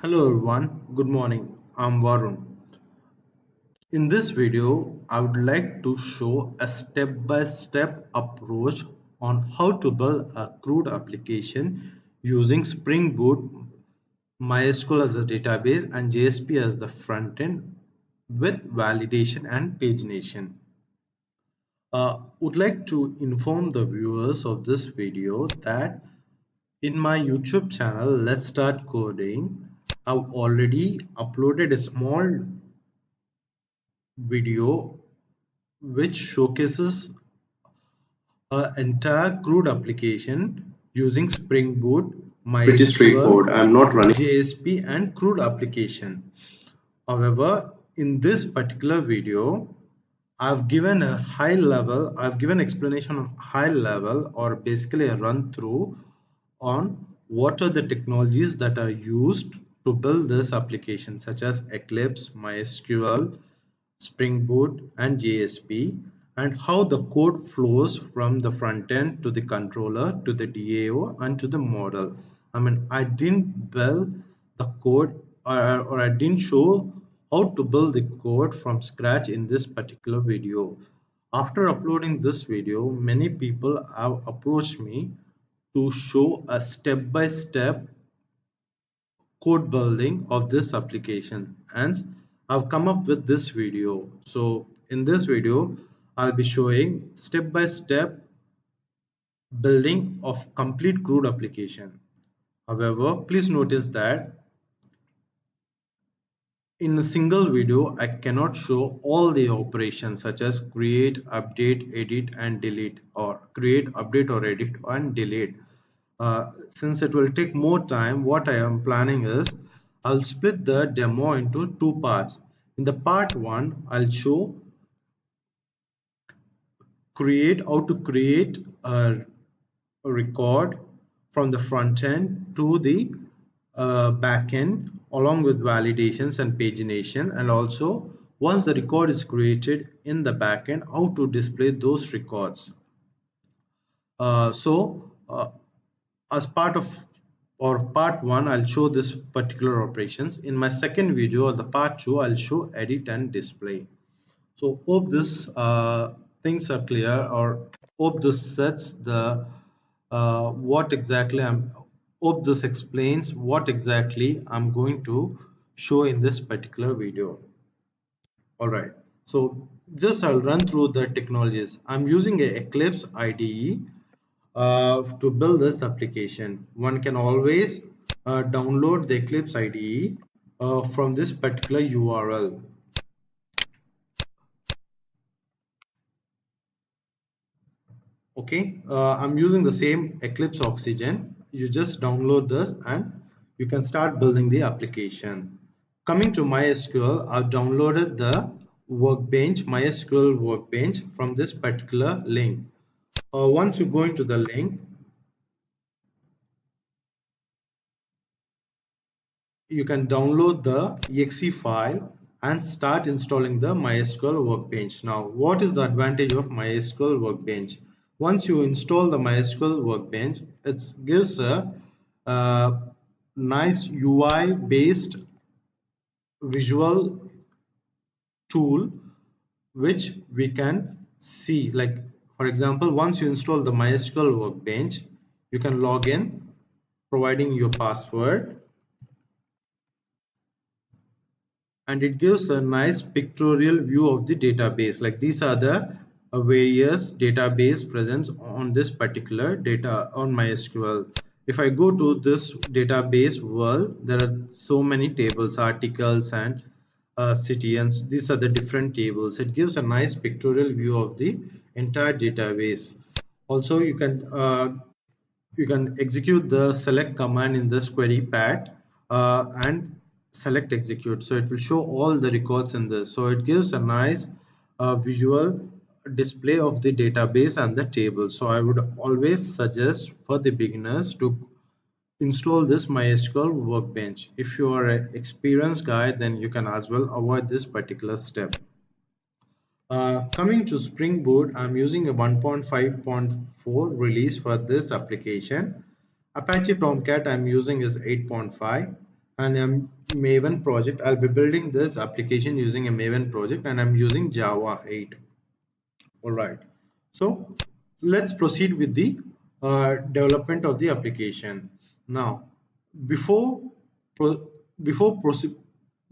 Hello everyone, good morning. I'm Varun. In this video, I would like to show a step-by-step approach on how to build a CRUD application using Spring Boot, MySQL as a database and JSP as the front end with validation and pagination. Would like to inform the viewers of this video that in my YouTube channel, Let's Start Coding, I've already uploaded a small video which showcases an entire CRUD application using Spring Boot, Pretty straightforward. MySQL, I'm not running. JSP and CRUD application. However, in this particular video, I've given explanation on high level or basically a run through on what are the technologies that are used to build this application such as Eclipse, MySQL, Spring Boot and JSP, and how the code flows from the front end to the controller to the DAO and to the model. I didn't build the code or I didn't show how to build the code from scratch in this particular video. After uploading this video, many people have approached me to show a step-by-step code building of this application, and I've come up with this video. So in this video I'll be showing step by step building of complete CRUD application. However, please notice that in a single video I cannot show all the operations such as create, update, edit and delete, or create, update or edit and delete. Since it will take more time, what I am planning is I'll split the demo into two parts. In the part 1 I'll show how to create a record from the front end to the back end along with validations and pagination, and also once the record is created in the back end, how to display those records. As part of part 1 I'll show this particular operations. In my second video or the part 2 I'll show edit and display. So hope this things are clear, or hope this sets the what exactly I'm hope this explains what exactly I'm going to show in this particular video. All right, so just I'll run through the technologies. I'm using a Eclipse IDE to build this application. One can always download the Eclipse IDE from this particular URL. Okay, I'm using the same Eclipse Oxygen. You just download this and you can start building the application. Coming to MySQL, I've downloaded the workbench, MySQL Workbench, from this particular link. Once you go into the link, you can download the exe file and start installing the MySQL Workbench. Now, what is the advantage of MySQL Workbench? Once you install the MySQL Workbench, it gives a nice UI based visual tool which we can see. Like for example, once you install the MySQL Workbench, you can log in providing your password, and it gives a nice pictorial view of the database. Like these are the various database presents on this particular data on MySQL. If I go to this database world, there are so many tables, articles and city, and these are the different tables. It gives a nice pictorial view of the entire database. Also, you can execute the select command in this query pad and select execute, so it will show all the records in this. So it gives a nice visual display of the database and the table. So I would always suggest for the beginners to install this MySQL Workbench. If you are an experienced guy, then you can as well avoid this particular step. Coming to Spring Boot, I'm using a 1.5.4 release for this application. Apache Tomcat I'm using is 8.5, and a Maven project. I'll be building this application using a Maven project, and I'm using Java 8. All right, so let's proceed with the development of the application. Now, before pro before proceed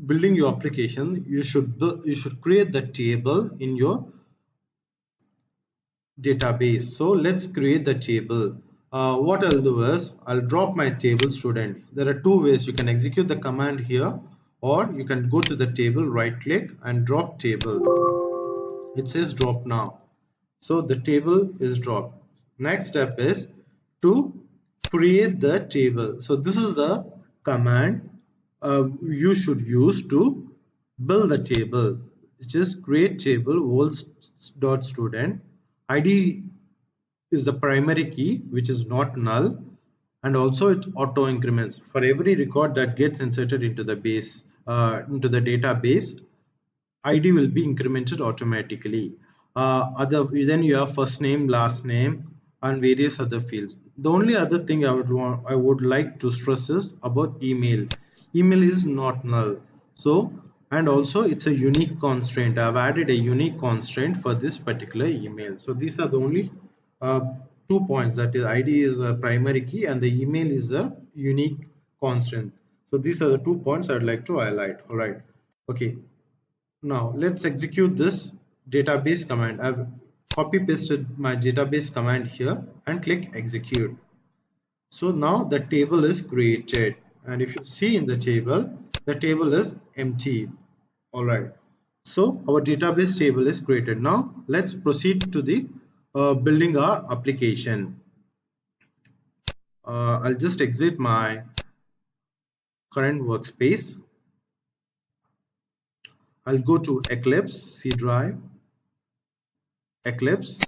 building your application, you should create the table in your database. So let's create the table. What I'll do is I'll drop my table student. There are two ways you can execute the command here, or you can go to the table, right click and drop table. It says drop now. So the table is dropped. Next step is to create the table. So this is the command you should use to build the table, which is create table student. ID is the primary key, which is not null, and also it auto increments for every record that gets inserted into the base, into the database. ID will be incremented automatically. Then you have first name, last name, and various other fields. The only other thing I would like to stress is about email. Email is not null. So, and also it's a unique constraint. I've added a unique constraint for this particular email. So these are the only uh, 2 points, that is ID is a primary key and the email is a unique constraint. So these are the 2 points I'd like to highlight. All right. Okay. Now let's execute this database command. I've copy pasted my database command here and click execute. So now the table is created, and if you see in the table is empty. All right. So our database table is created. Now let's proceed to the building our application. I'll just exit my current workspace. I'll go to Eclipse, C drive, Eclipse.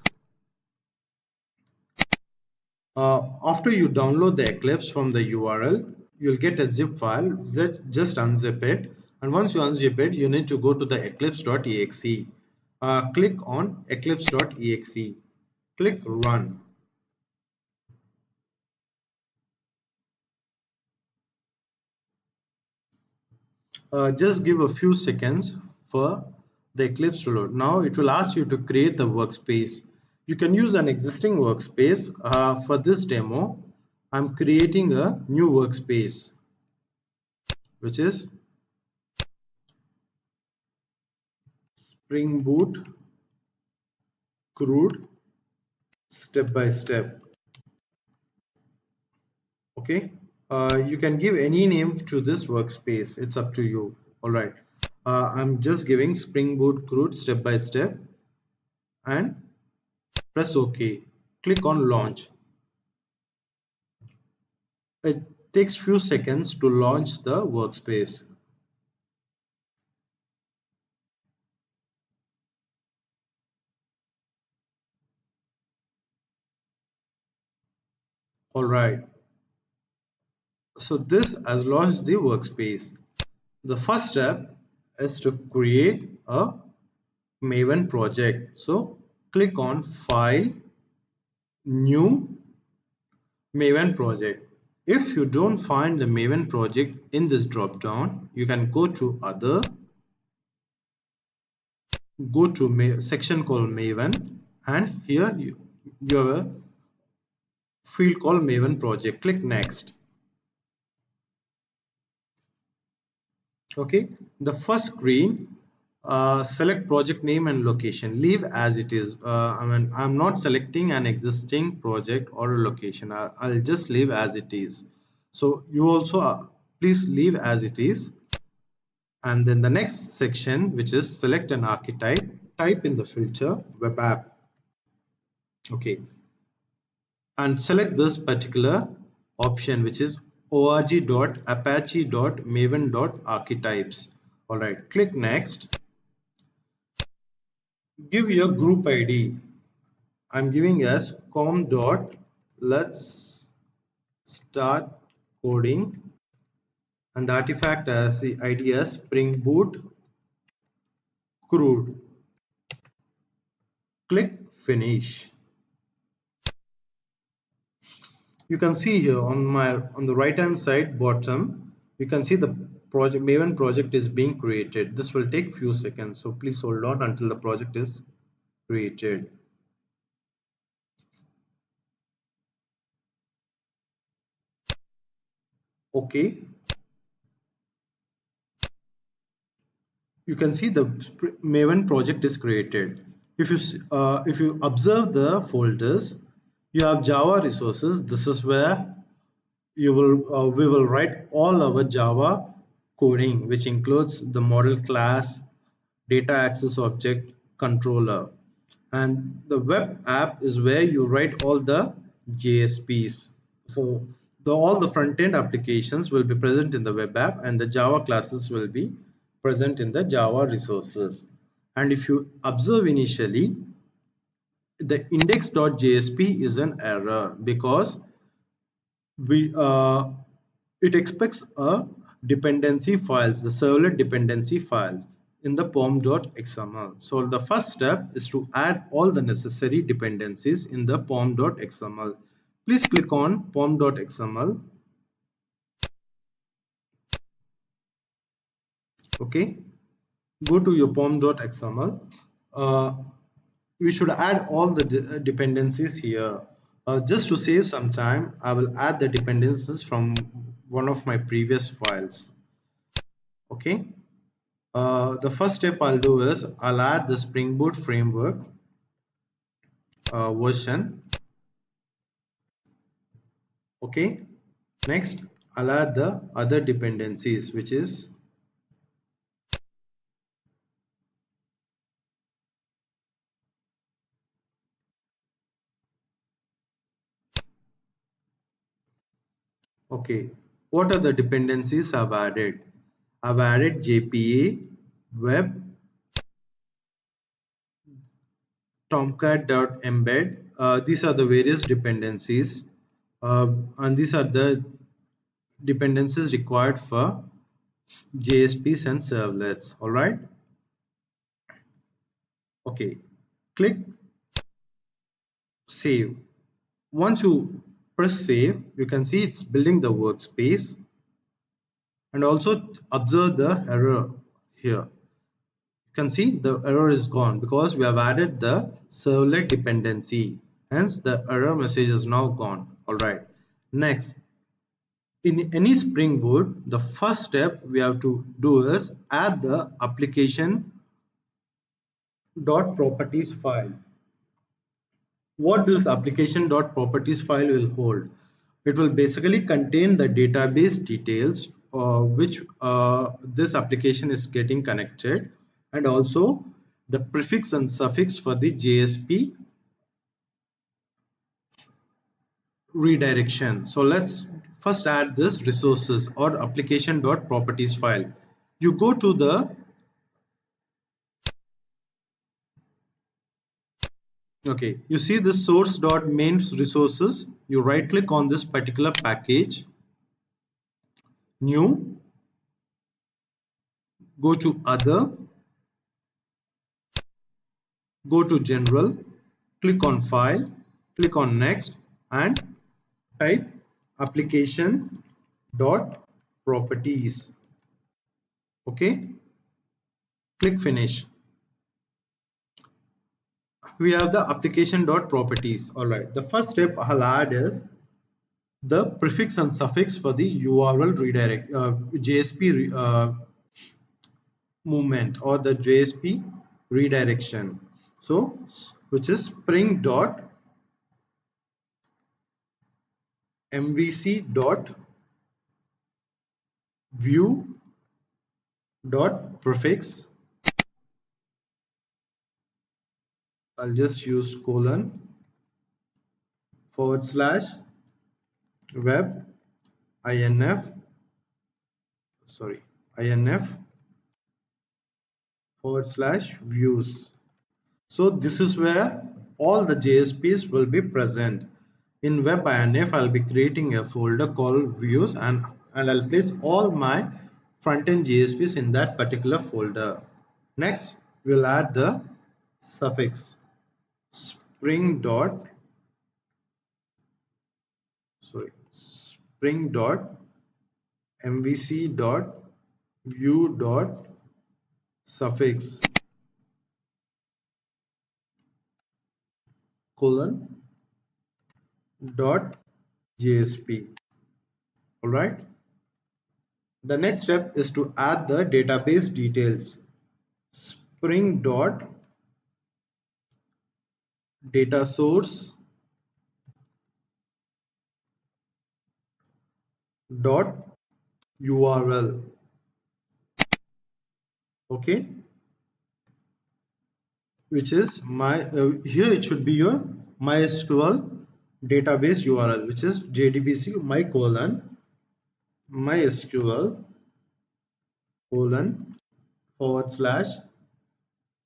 After you download the Eclipse from the URL, you'll get a zip file. Just unzip it, and once you unzip it, you need to go to the eclipse.exe. Click on eclipse.exe. Click run. Just give a few seconds for the Eclipse to load. Now it will ask you to create the workspace. You can use an existing workspace. For this demo, I'm creating a new workspace, which is Spring Boot CRUD step by step. Okay, you can give any name to this workspace, it's up to you. All right, I'm just giving Spring Boot CRUD step by step and press OK. Click on launch. It takes few seconds to launch the workspace. All right, so this has launched the workspace. The first step is to create a Maven project. So click on File, New, Maven project. If you don't find the Maven project in this drop down, you can go to Other, go to section called Maven, and here you have a field called Maven project. Click Next. Okay, the first screen, select project name and location. Leave as it is. I'm not selecting an existing project or a location. I'll just leave as it is. So you also please leave as it is. And then the next section, which is select an archetype, type in the filter web app. Okay, and select this particular option, which is org.apache.maven.archetypes. All right, click next. Give your group ID. I'm giving as com dot let's start coding, and the artifact as the ID as Spring Boot CRUD. Click finish. You can see here on the right hand side bottom, You can see the project Maven project is being created. This will take few seconds, so please hold on until the project is created. Okay, you can see the Maven project is created. If you observe the folders, you have Java resources. This is where we will write all our Java coding, which includes the model class, data access object, controller, and the web app is where you write all the JSPs. So all the front-end applications will be present in the web app, and the Java classes will be present in the Java resources. And if you observe initially, the index.jsp is an error because we it expects a dependency files, the servlet dependency files in the pom.xml. So the first step is to add all the necessary dependencies in the pom.xml. Please click on pom.xml. Okay, go to your pom.xml. We should add all the dependencies here. Just to save some time, I will add the dependencies from one of my previous files. Okay, the first step I'll do is I'll add the Spring Boot framework version. Okay, next I'll add the other dependencies, which is okay. What are the dependencies I've added? I've added JPA, web, tomcat.embed. These are the various dependencies, and these are the dependencies required for JSPs and servlets. All right. Okay. Click save. Once you press save, you can see it's building the workspace, and also observe the error here. You can see the error is gone because we have added the servlet dependency. Hence, the error message is now gone. All right. Next, in any Spring Boot, the first step we have to do is add the application.properties file. What this application.properties file will hold? It will basically contain the database details which this application is getting connected, and also the prefix and suffix for the JSP redirection. So let's first add this resources or application.properties file. You go to the okay, you see this source.main resources. You right click on this particular package, new, go to other, go to general, click on file, click on next, and type application dot properties. Okay, click finish. We have the application dot properties. All right, the first step I'll add is the prefix and suffix for the URL redirect JSP movement or the JSP redirection. So which is spring dot mvc dot view dot prefix. I'll just use colon forward slash web inf inf forward slash views. So this is where all the JSPs will be present. In web inf, I'll be creating a folder called views, and I'll place all my front-end JSPs in that particular folder. Next, we'll add the suffix spring dot spring dot mvc dot view dot suffix colon dot JSP. All right. The next step is to add the database details. Spring dot data source dot URL. Okay, which is my here it should be your MySQL database URL, which is jdbc my colon MySQL colon forward slash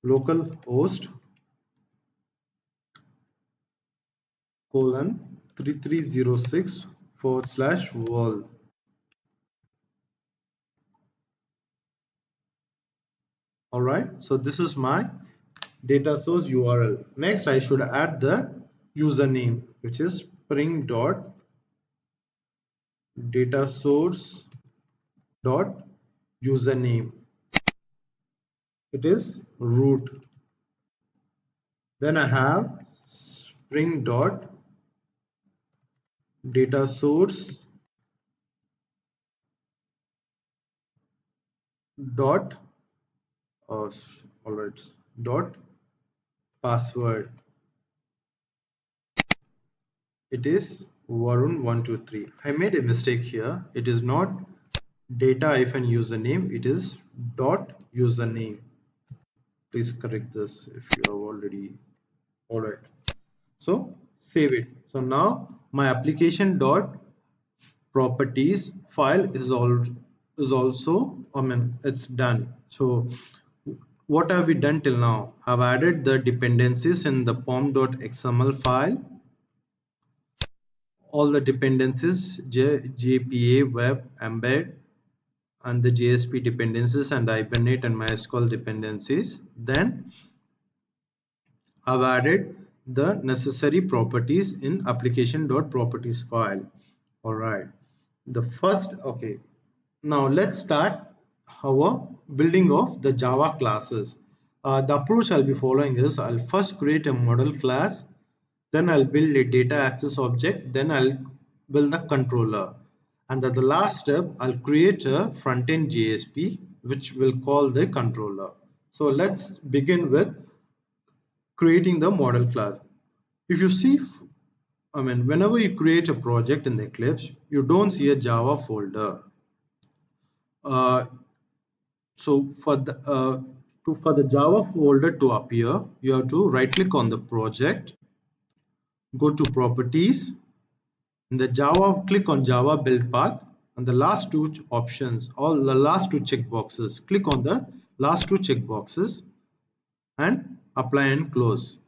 localhost colon 3306 forward slash world. All right, so this is my data source URL. Next, I should add the username, which is spring dot data source dot username. It is root. Then I have spring dot data source dot all right dot password. It is Varun123. I made a mistake here. It is not data-username. It is dot username. Please correct this if you have already. All right. So save it. So now my application dot properties file is also, it's done. So what have we done till now? I've added the dependencies in the pom.xml file, all the dependencies, JPA, web, embed, and the JSP dependencies, and the Hibernate and MySQL dependencies. Then I've added the necessary properties in application.properties file. All right. The first, okay. Now let's start our building of the Java classes. The approach I'll be following is I'll first create a model class, then I'll build a data access object, then I'll build the controller, and at the last step I'll create a front-end JSP which will call the controller. So let's begin with creating the model class. If you see, whenever you create a project in the Eclipse, you don't see a Java folder. So for the Java folder to appear, you have to right click on the project, go to properties. In the Java, click on Java build path, and the last two options, all the last two checkboxes, click on the last two checkboxes and apply and close.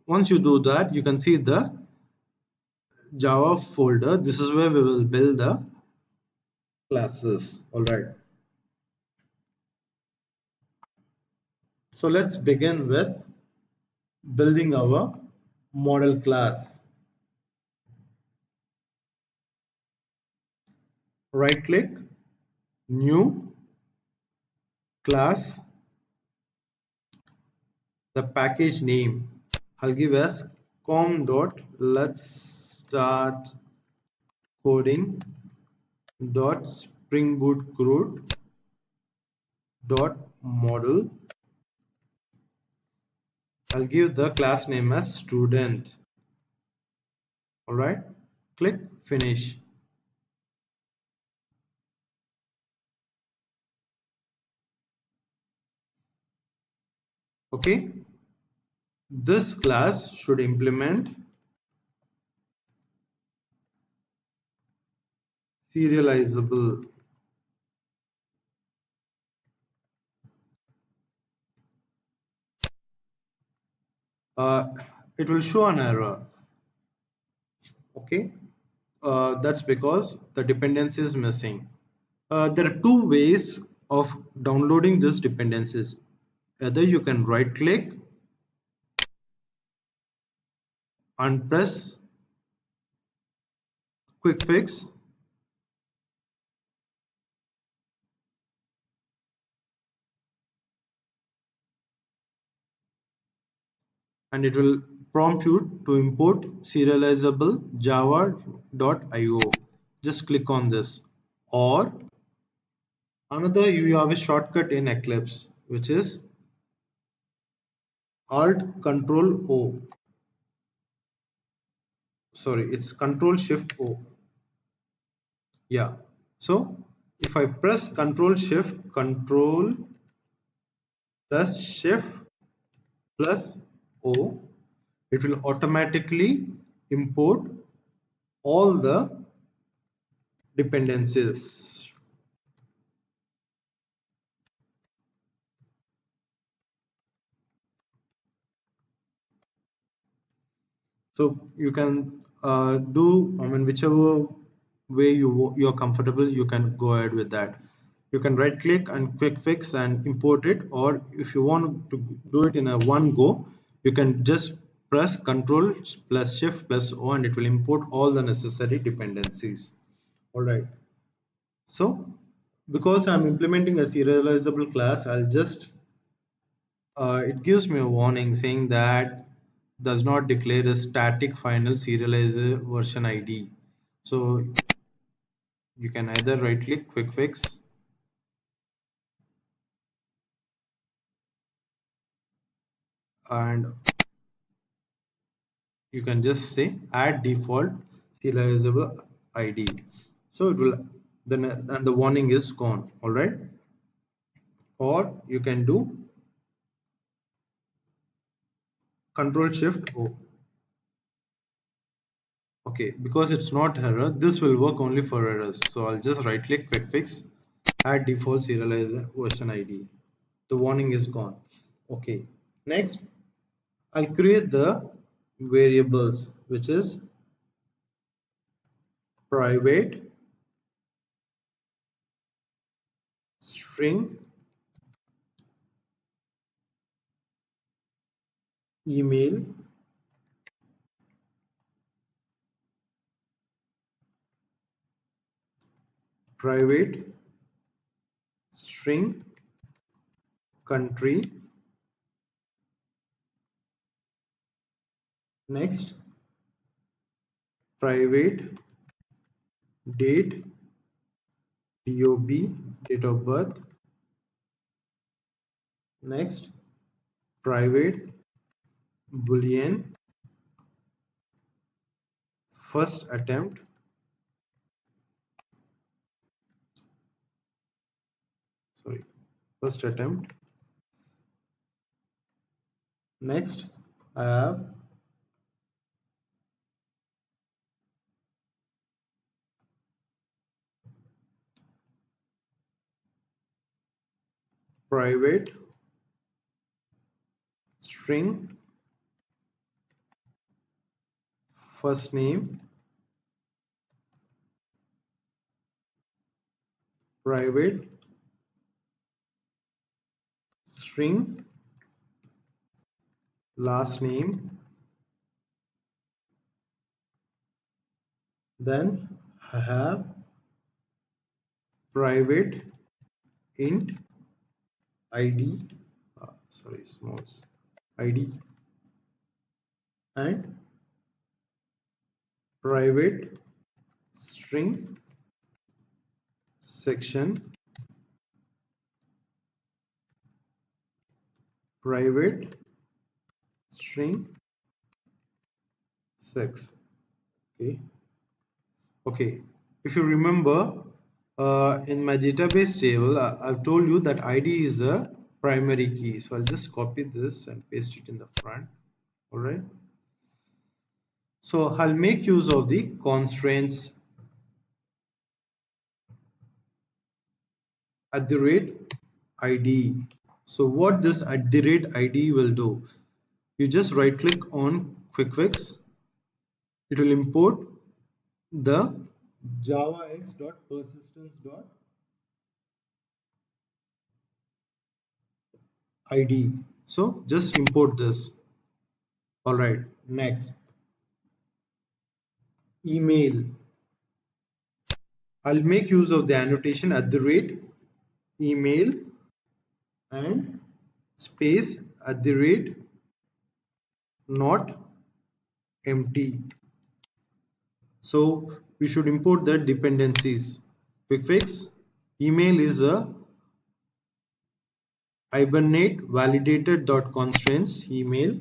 Once you do that, you can see the Java folder. This is where we will build the classes. All right. So let's begin with building our model class. Right click, new class, the package name I'll give as com dot let's start coding dot springboot CRUD dot model. I'll give the class name as student. All right, click finish. Okay, this class should implement serializable. It will show an error. Okay, that's because the dependency is missing. There are two ways of downloading these dependencies. Either you can right click and press quick fix, and it will prompt you to import serializable java.io. Just click on this. Or another, you have a shortcut in Eclipse, which is Alt Control O. Sorry, it's Control Shift O. Yeah. So if I press Control plus Shift plus O, it will automatically import all the dependencies. So you can do, I mean, whichever way you're comfortable, you can go ahead with that. You can right click and quick fix and import it, or if you want to do it in a one go, you can just press Control plus Shift plus O and it will import all the necessary dependencies. All right. So because I'm implementing a serializable class, I'll just it gives me a warning saying that does not declare a static final serializer version ID. So you can either right click quick fix and you can just say add default serializable ID. So it will then and the warning is gone. All right. Or you can do Control Shift O. Okay, because it's not error, this will work only for errors. So I'll just right click quick fix, add default serializer version ID. The warning is gone. Okay, next I'll create the variables, which is private string email private string country. Next, private date, DOB, date of birth. Next, private boolean first attempt. Sorry, first attempt. Next, I have private string first name, private string last name, then I have private int id, sorry, smalls, id, and private string section, private string sex. Okay. Okay, if you remember, in my database table, I've told you that ID is the primary key. So I'll just copy this and paste it in the front. All right. So I'll make use of the constraints @ID. So what this @ID will do, you just right click on quick fix. It will import the javax.persistence.id. So just import this. All right, next, email. I'll make use of the annotation @email and space not empty. So we should import the dependencies. Quick fix. Email is a hibernate validated.constraints email.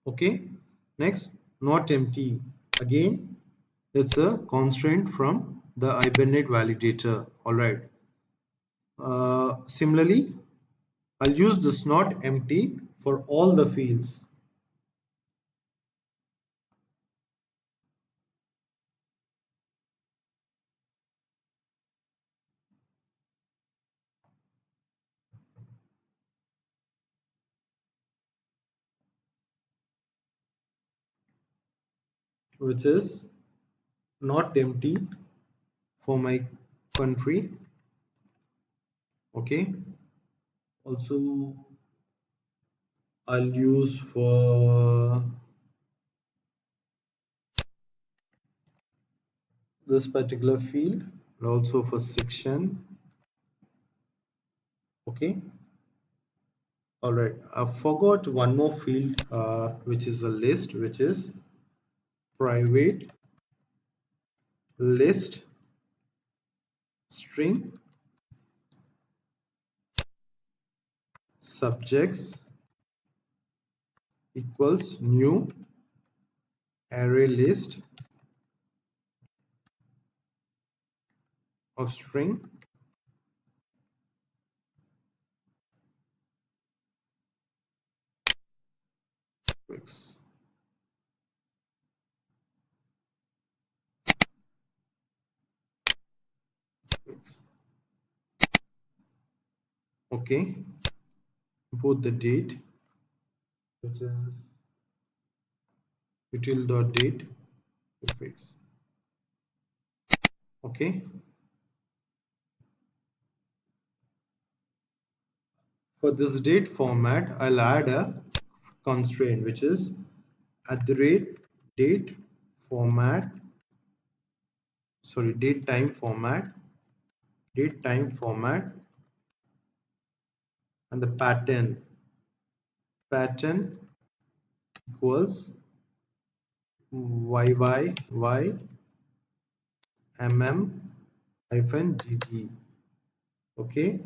Okay. Next, not empty. Again, it's a constraint from the hibernate validator. All right. Similarly, I'll use this not empty for all the fields. Which is not empty for my country. Okay. Also, I'll use for this particular field and also for section. Okay. All right. I forgot one more field, which is a list, which is private list string subjects equals new array list of string fix. Okay. Import the date, which is util.date fix. Okay. For this date format, I'll add a constraint, which is @date format, sorry, date time format, and the pattern equals YYYMM-GG. Okay,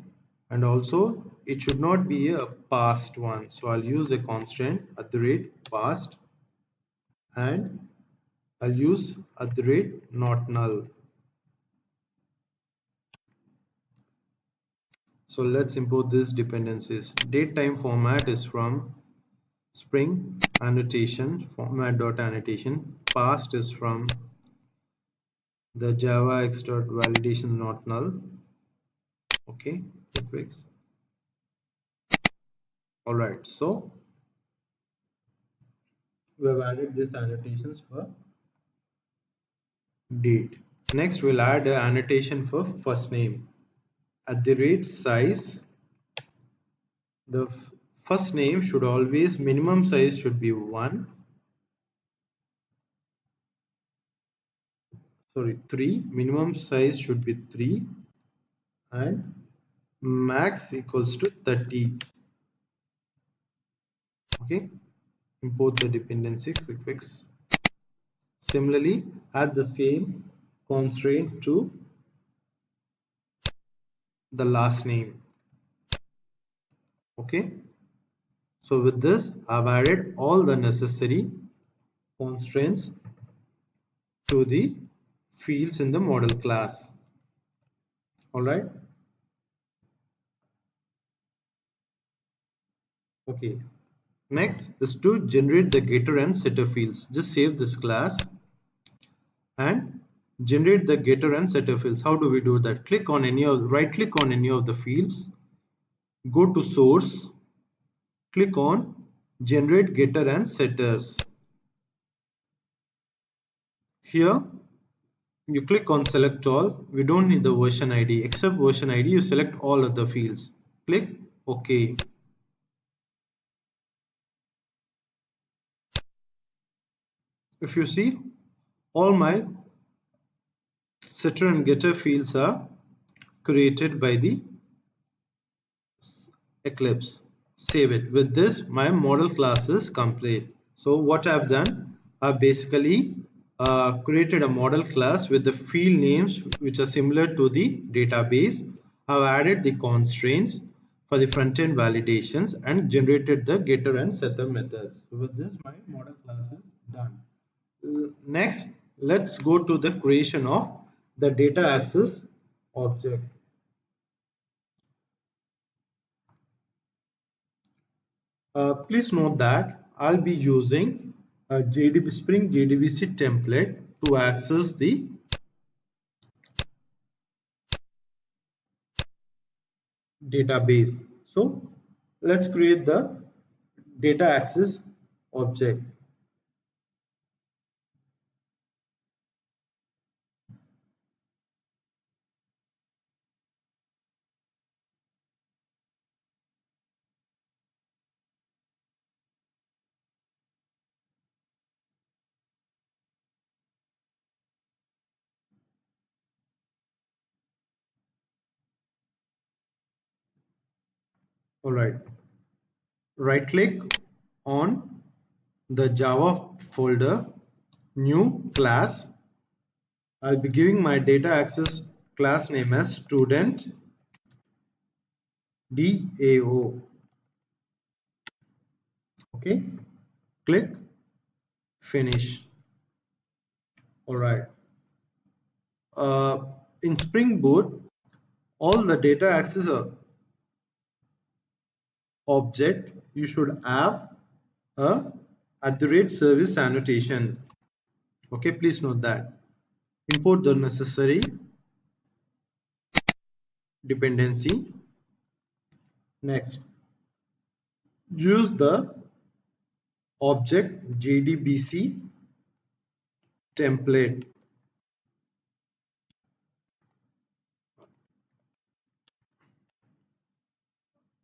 and also it should not be a past one, so I'll use a constant @past, and I'll use @not null. So let's import these dependencies. Date time format is from Spring annotation format.annotation. Past is from the Java x.validation not null. Okay, quick fix. All right, so we have added these annotations for date. Next, we'll add an annotation for first name. @size. The first name should always, minimum size should be 1. Sorry, 3. Minimum size should be 3, and max equals to 30. Okay, import the dependency quick fix. Similarly, add the same constraint to the last name. Okay, so with this I've added all the necessary constraints to the fields in the model class. All right. Okay, next is to generate the getter and setter fields. Just save this class and generate the getter and setter fields. How do we do that? Click on any of, right click on any of the fields, go to source, click on generate getter and setters. Here you click on select all. We don't need the version ID. Except version ID, you select all other fields. Click OK. If you see, all my setter and getter fields are created by the Eclipse. save it. With this, my model class is complete. So what I've done, I've basically created a model class with the field names which are similar to the database. I've added the constraints for the front-end validations and generated the getter and setter methods. So with this, my model class is done. Next, let's go to the creation of the data access object. Please note that I'll be using a Spring JDBC template to access the database. So let's create the data access object. All right. Right click on the Java folder, new class. I'll be giving my data access class name as student DAO. Okay. Click finish. All right. In Spring Boot, all the data access object you should have a @service annotation. Okay, please note that. Import the necessary dependency. Next, use the object JDBC template.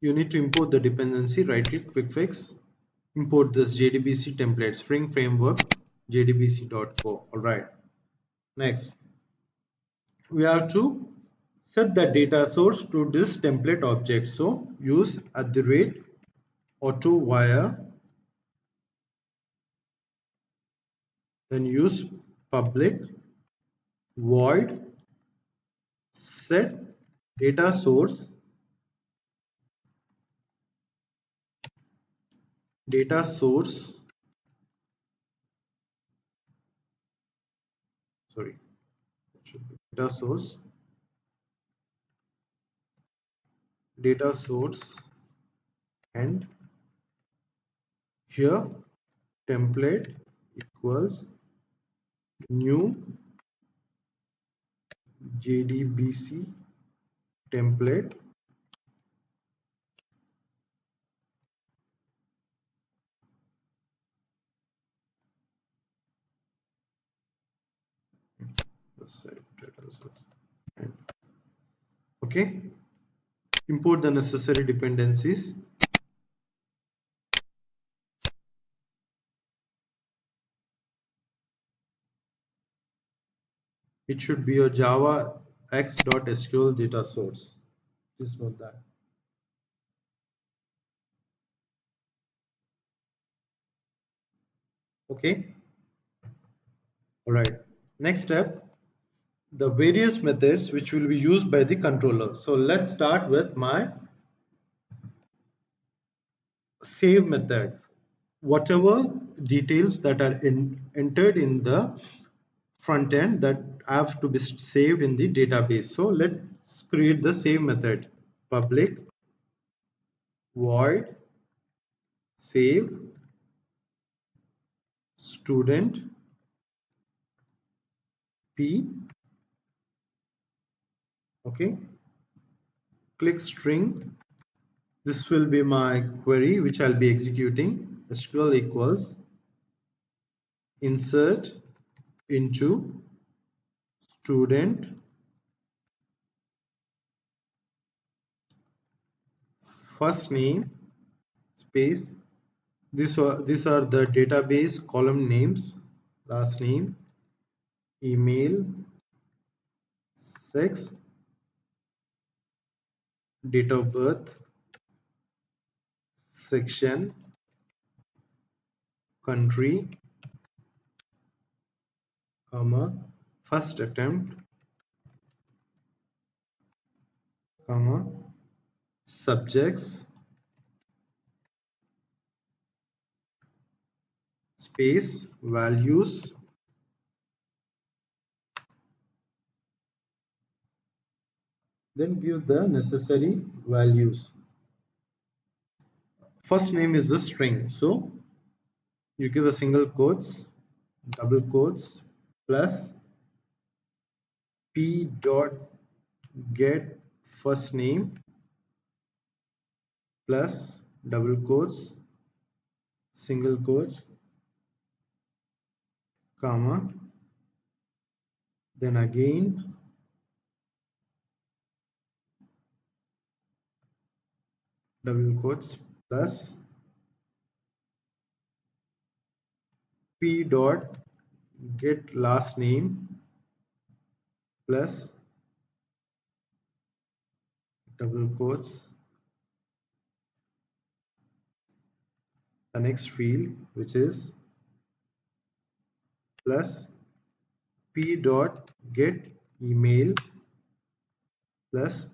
You need to import the dependency. Right click, quick fix, import this JDBC template, Spring Framework jdbc.co. All right. Next, we have to set the data source to this template object. So use @AutoWire, then use public void set data source data source sorry it should be data source, and here template equals new JDBC template data source. And okay, import the necessary dependencies. It should be a Java x.sql data source. Please note that. Okay. All right. Next step, the various methods which will be used by the controller. So let's start with my save method. Whatever details that are entered in the front end that have to be saved in the database. So let's create the save method. Public void save student p. Okay, click string. This will be my query which I'll be executing. SQL equals insert into student first name space. These are the database column names: last name, email, sex, date of birth, section, country, comma, first attempt, comma, subjects, space, values, then give the necessary values. First name is the string, so you give a single quotes, double quotes, plus p dot get first name, plus double quotes, single quotes, comma, then again double quotes, plus p dot get last name, plus double quotes, the next field, which is plus p dot get email, plus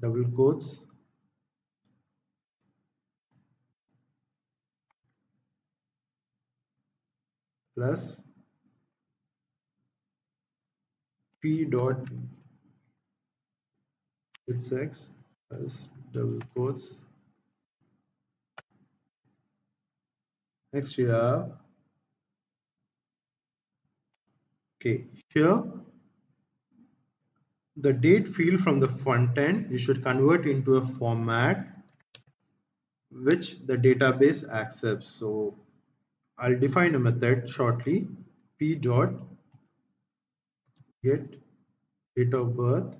double quotes, plus p dot get sex, plus double quotes. Next you have, okay, here the date field from the front end you should convert into a format which the database accepts. So I'll define a method shortly, p dot get date of birth,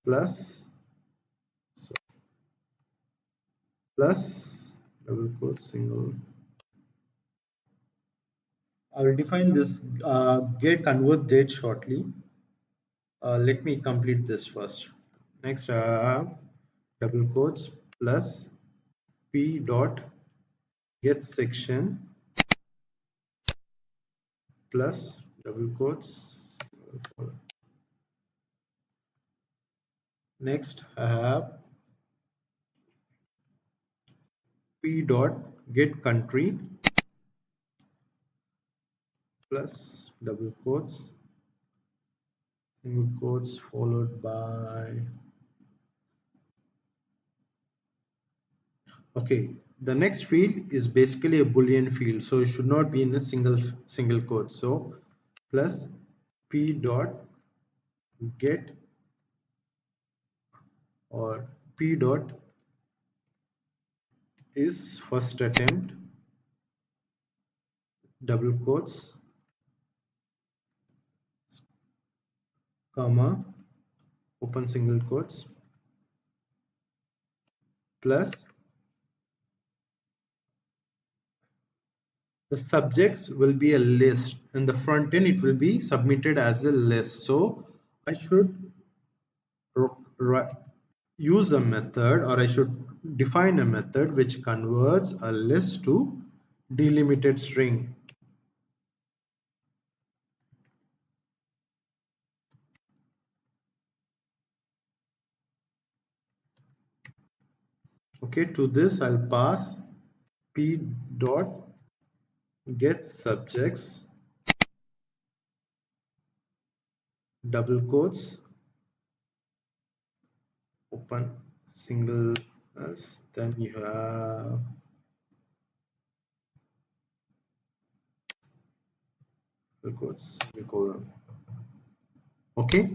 plus, so plus double quote single. I will define this get convert date shortly. Let me complete this first. Next I have double quotes, plus p dot get section, plus double quotes. Next I have p dot get country, plus double quotes, single quotes followed by, okay, the next field is basically a boolean field, so it should not be in a single quote. So plus p dot get, or p dot is first attempt, double quotes, comma, open single quotes, plus the subjects will be a list. In the front end it will be submitted as a list, so I should use a method, or I should define a method which converts a list to delimited string. Okay, to this I'll pass p dot get subjects, double quotes, open single as, then you have double quotes, semicolon. Okay,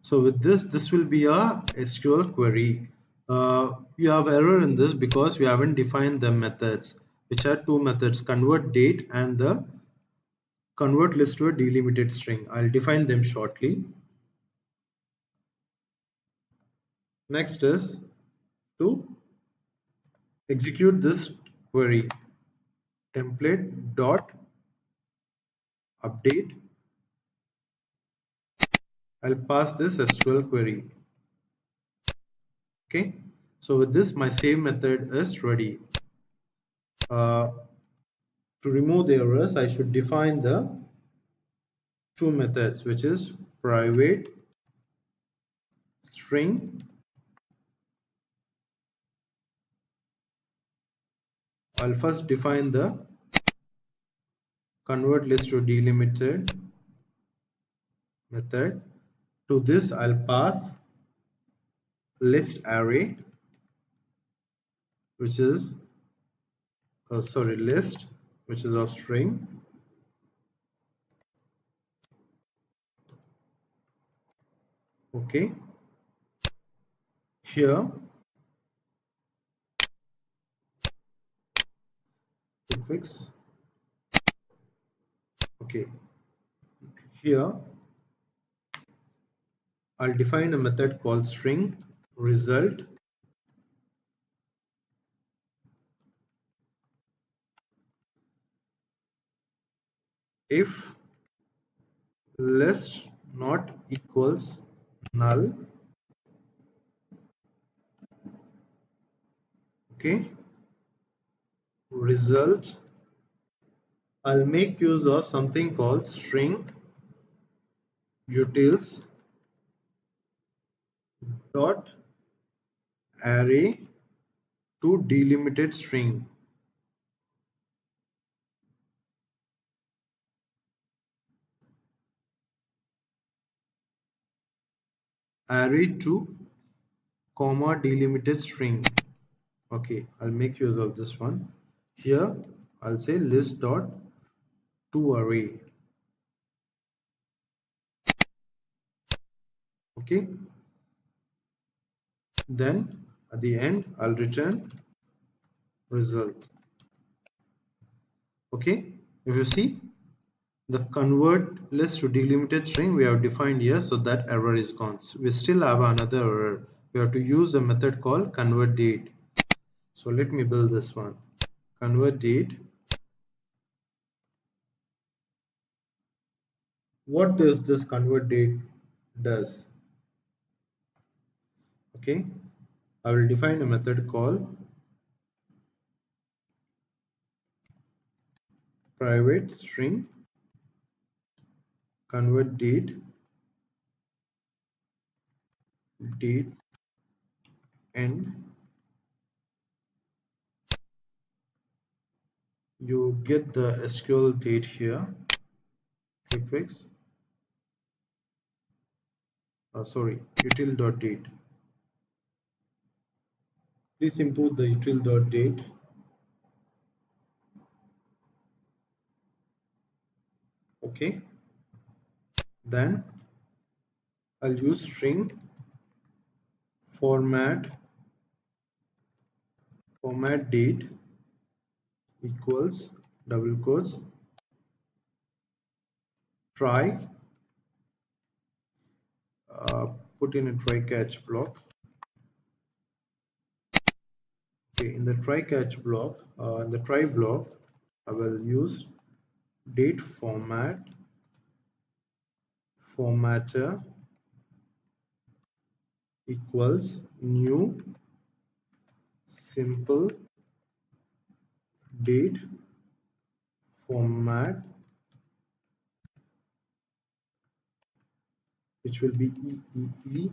so with this will be a SQL query. You have error in this because we haven't defined the methods, which are two methods, convert date and the convert list to a delimited string. I'll define them shortly. Next is to execute this query, template dot update. I'll pass this SQL query. Okay, so with this my save method is ready. To remove the errors, I should define the two methods, which is private string. I'll first define the convert list to delimited method. To this I'll pass list array, which is list, which is of string. Okay, here fix. Okay, here I'll define a method called string result. If list not equals null. Okay, result, I'll make use of something called string utils dot array to delimited string. Array to comma delimited string. Okay, I'll make use of this one. Here I'll say list dot to array. Okay, then at the end I'll return result. Okay, if you see, the convert list to delimited string we have defined here, so that error is gone. So we still have another error. We have to use a method called convert date. So let me build this one. Convert date. What does this convert date does? Okay, I will define a method called private string convert date and you get the SQL date here. Click fix. Util.date. Please import the util.date. Okay, then I'll use string format date equals double quotes try, put in a try catch block. Okay, in the try catch block, in the try block, I will use date formatter equals new simple date format, which will be EEE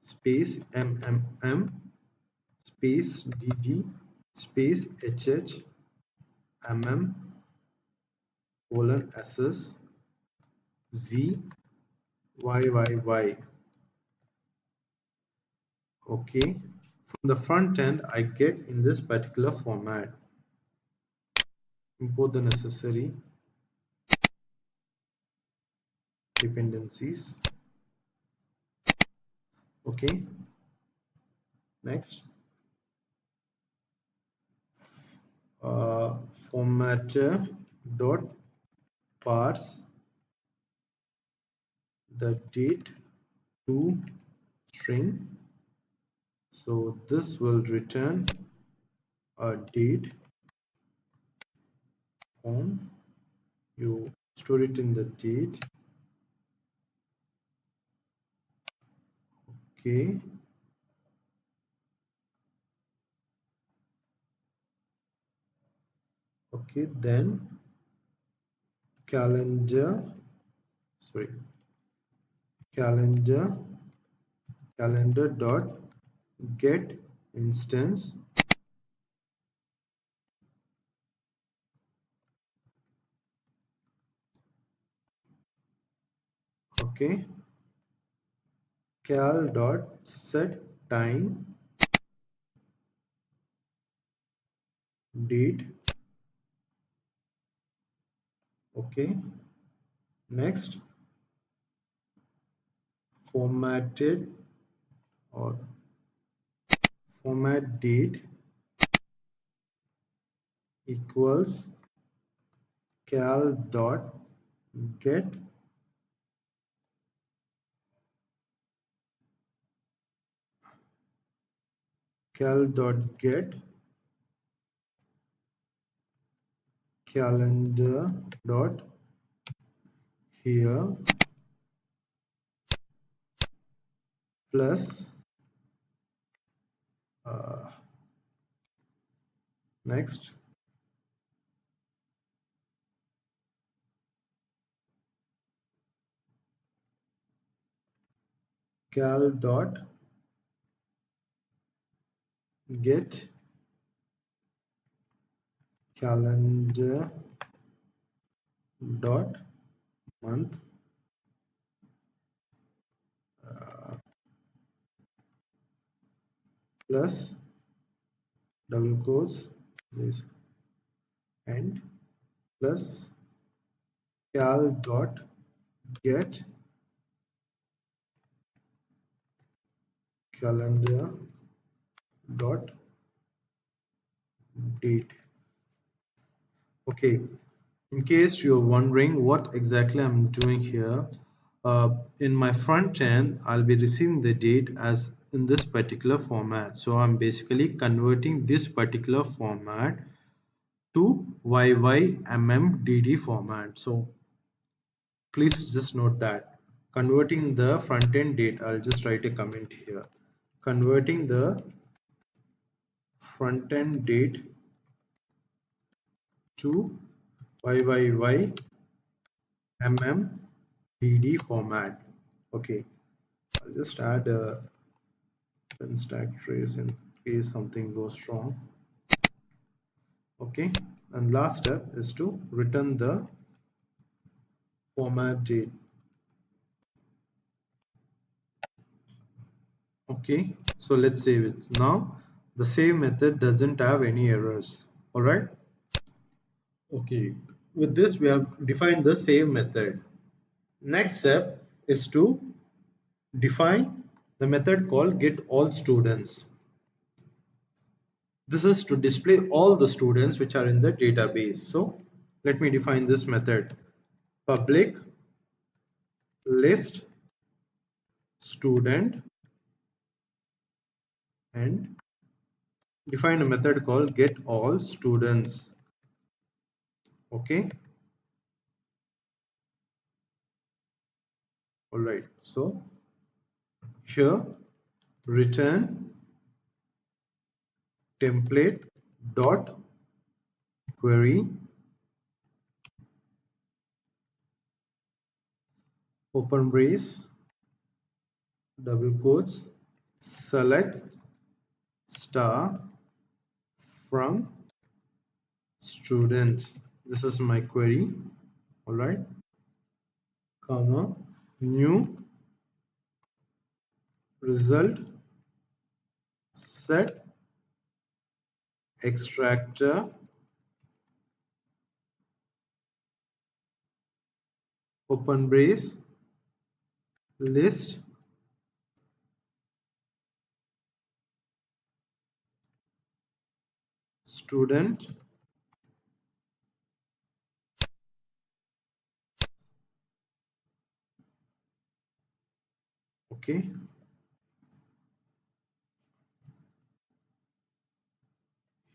space MMM space DD space HH MM colon SS Z YYY. Okay, from the front end I get in this particular format. Import the necessary dependencies. Okay, next formatter dot parse the date to string, so this will return a date form. You store it in the date. Okay, Okay, then calendar, sorry, calendar dot get instance. Okay, cal dot set time date. Okay, next formatted or format date equals cal dot get calendar dot here plus uh, next cal dot get calendar dot month uh, plus double quotes this and plus cal dot get calendar dot date. Okay, in case you're wondering what exactly I'm doing here, in my front end, I'll be receiving the date as in this particular format. So I'm basically converting this particular format to YYMMDD format. So please just note that converting the front end date, I'll just write a comment here. Converting the front end date to YYYMMDD format. Okay, I'll just add a stack trace in case something goes wrong. Okay, and last step is to return the format date. Okay, so let's save it. Now the save method doesn't have any errors. All right. Okay, with this we have defined the save method. Next step is to define the method called get all students. This is to display all the students which are in the database. So let me define this method. Public list student and define a method called get all students. Okay, all right, so here return template dot query open brace double quotes select star from student. This is my query. All right, comma new result set extractor open brace list student. Okay,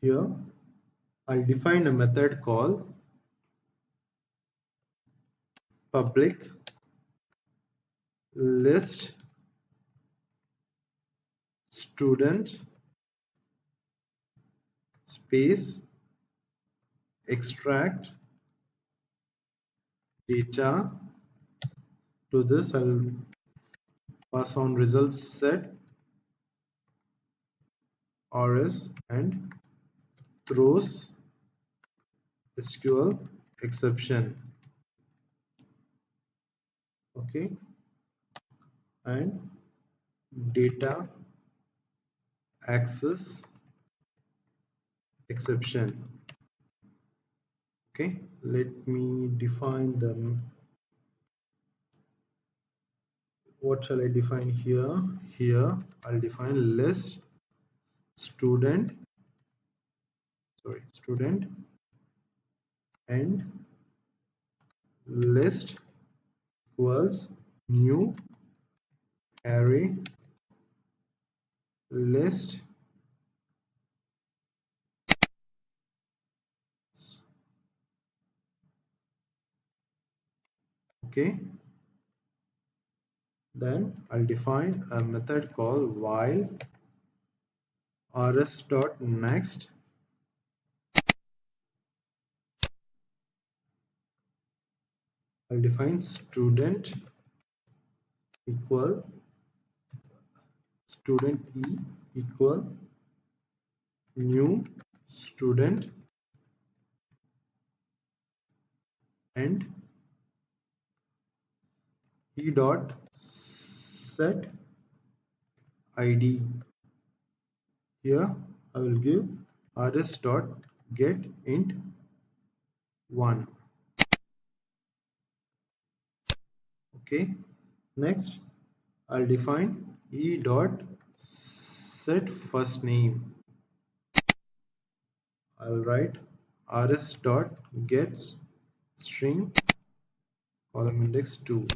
here I'll define a method called public list student space extract data. To this I'll pass on results set rs and throws SQL exception. Okay, and data access exception. Okay, let me define them. What shall I define here? Here I'll define list student, student, and list equals new array list. Okay, then I'll define a method called while rs.next I'll define student equal student e equal new student and e dot set id. Here I will give rs dot get int 1. Okay, next I'll define e dot set first name. I'll write rs dot gets string column index 2.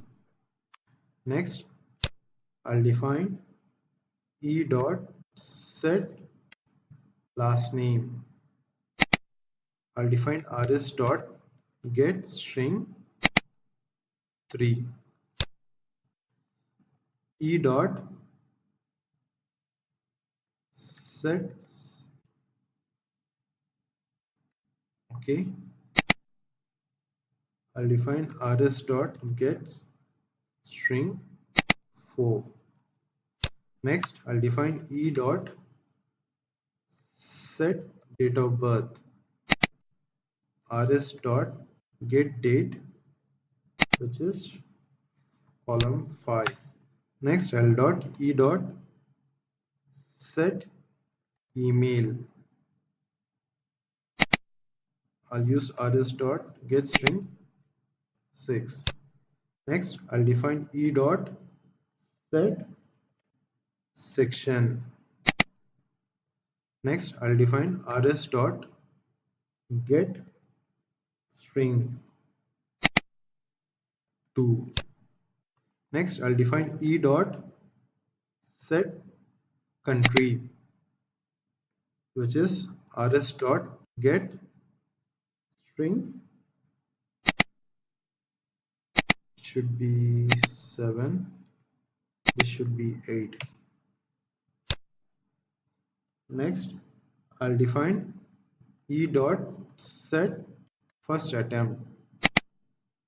Next I'll define e dot set last name. I'll define rs dot get string 3. E dot set. Okay, I'll define rs dot get string 4. Next I'll define e dot set date of birth. Rs dot get date, which is column 5. Next L dot e dot set email. I'll use rs dot get string 6. Next I'll define e dot set section. Next I'll define rs dot get string 2. Next I'll define e dot set country, which is rs dot get string, should be 7, this should be 8. Next I'll define e dot set first attempt.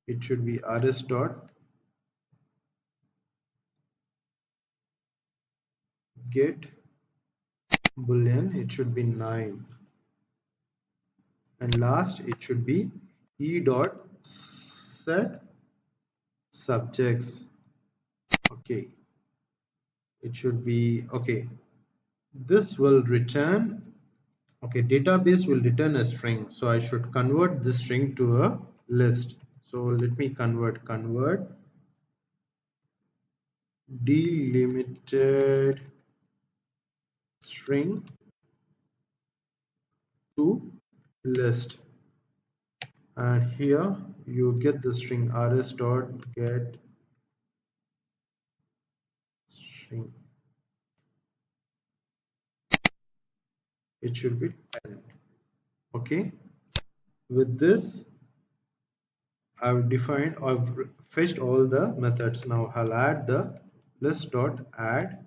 It should be rs dot get boolean, it should be 9. And last it should be e dot set subjects. Okay, it should be okay. This will return, okay, database will return a string, so I should convert this string to a list. So let me convert delimited string to list, and here you get the string rs dot get string. It should be 10. Okay, with this I've fetched all the methods. Now I'll add the list dot add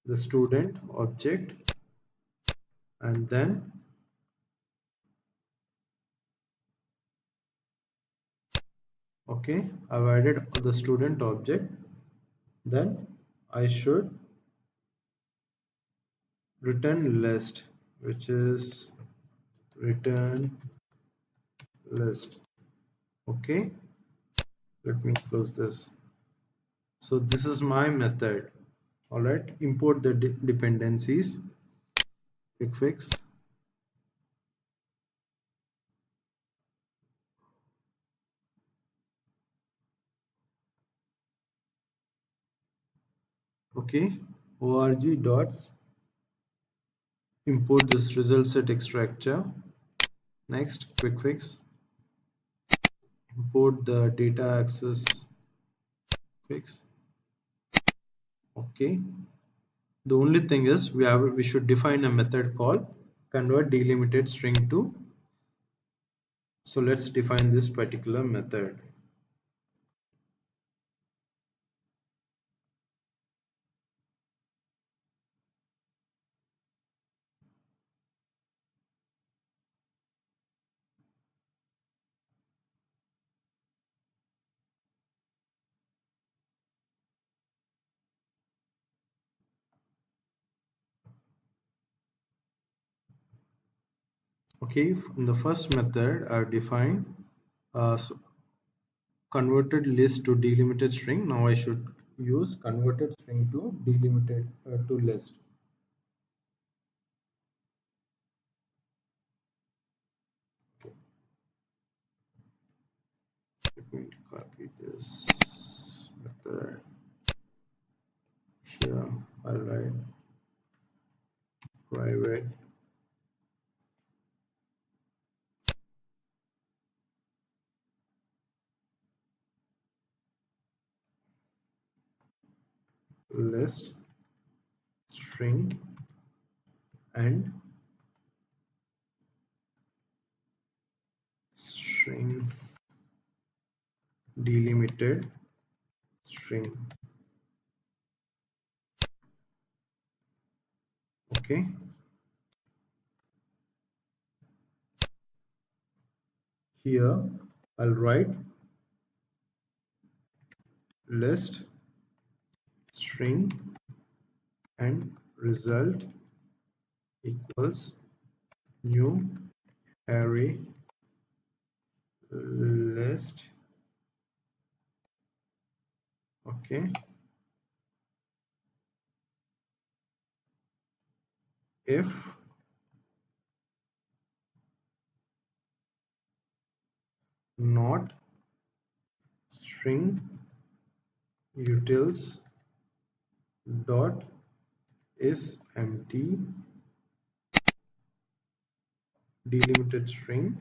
the student object, and then Okay, I've added the student object. Then I should return list, which is return list. Okay, let me close this. So this is my method. All right, import the dependencies. Quick fix. Okay, org dots import this result set extractor. Next, quick fix. Import the data access fix. Okay, the only thing is we should define a method called convert delimited string to. So let's define this particular method. Okay, in the first method I've defined converted list to delimited string. Now I should use converted string to delimited to list. Okay, let me copy this method here. I'll write private list string and string delimited string. Okay, here I'll write list string and result equals new array list. Okay, if not string utils dot is empty delimited string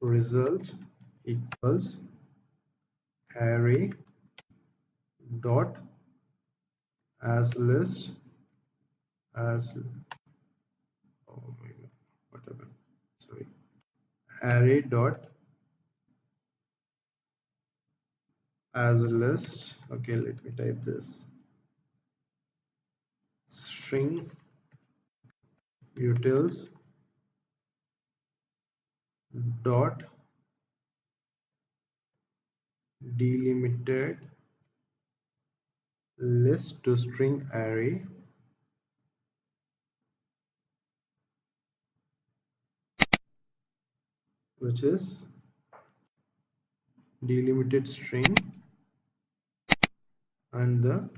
result equals array dot as list as oh my god, whatever, sorry, array dot as list. Okay, let me type this string utils dot delimited list to string array, which is delimited string and the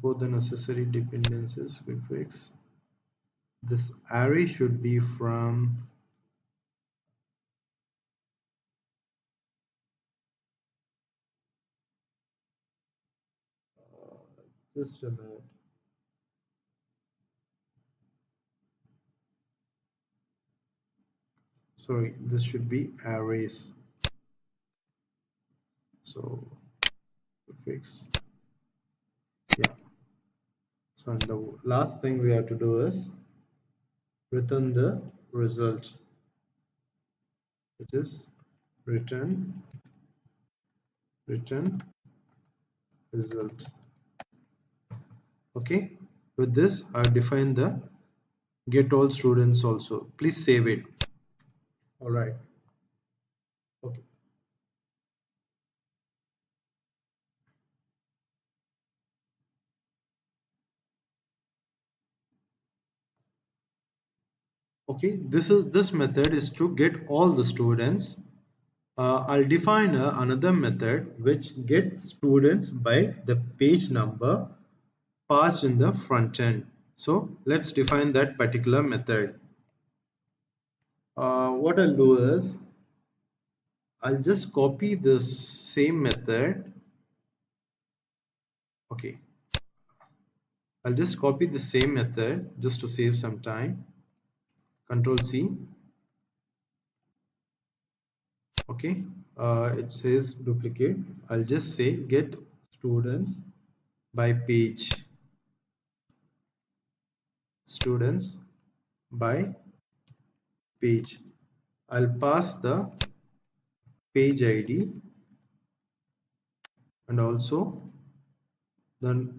both the necessary dependencies. Quick fix. This array should be from just a minute. Sorry, this should be arrays. So quick fix. Yeah. So and the last thing we have to do is return the result, which is return result. Okay, with this I've defined the get all students also. Please save it. All right. Okay. Okay, this method is to get all the students. I'll define another method which gets students by the page number passed in the front end. So let's define that particular method. What I'll do is I'll just copy this same method. Okay, I'll just copy the same method just to save some time. Control C. Okay, it says duplicate. I'll just say get students by page, students by page. I'll pass the page ID and also the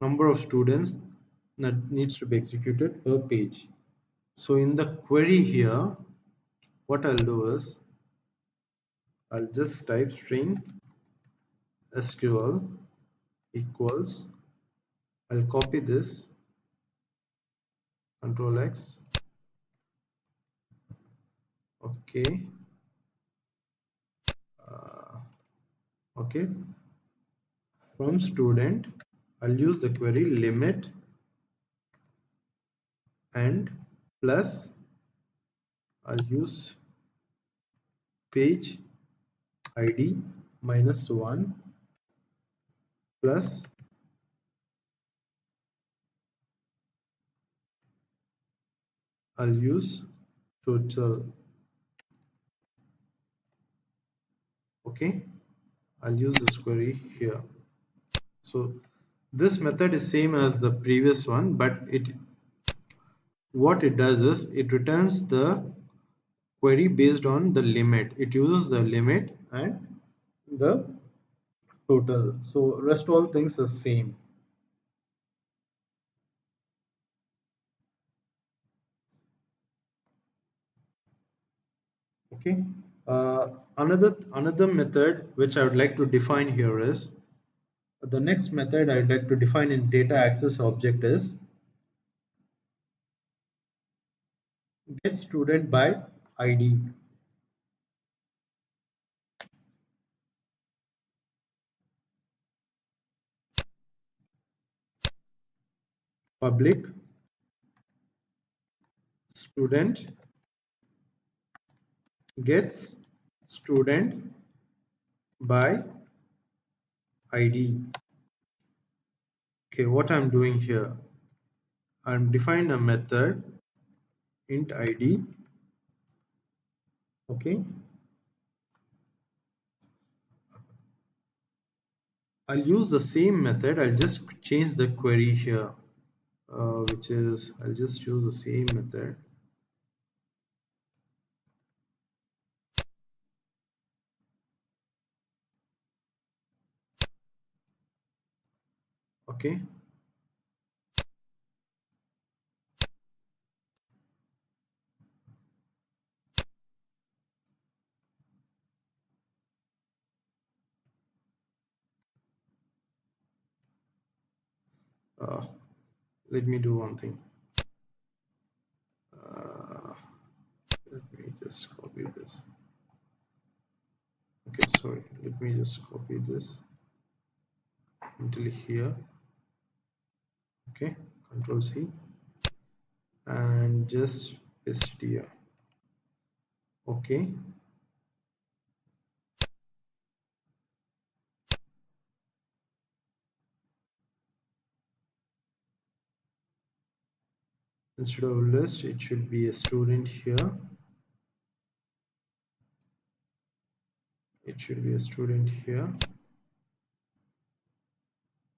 number of students that needs to be executed per page. So in the query here, what I'll do is I'll just type string SQL equals, I'll copy this, Control X. Okay, uh, okay, from student I'll use the query limit and plus I'll use page ID minus 1 plus I'll use total. Okay, I'll use this query here. So this method is same as the previous one, but what it does is it returns the query based on the limit. It uses the limit and the total. So rest all things are same. Okay. Another method which I would like to define here is the next method I'd like to define in data access object is get student by ID. Public student gets student by ID. Okay, what I'm doing here, I'm defining a method int ID. Okay, I'll use the same method. I'll just change the query here, which is I'll just use the same method. Okay, uh, let me do one thing. Uh, Let me just copy this. Okay, sorry. Let me just copy this until here. Okay, Control C and just paste it here. Okay, instead of list, it should be a student here. It should be a student here.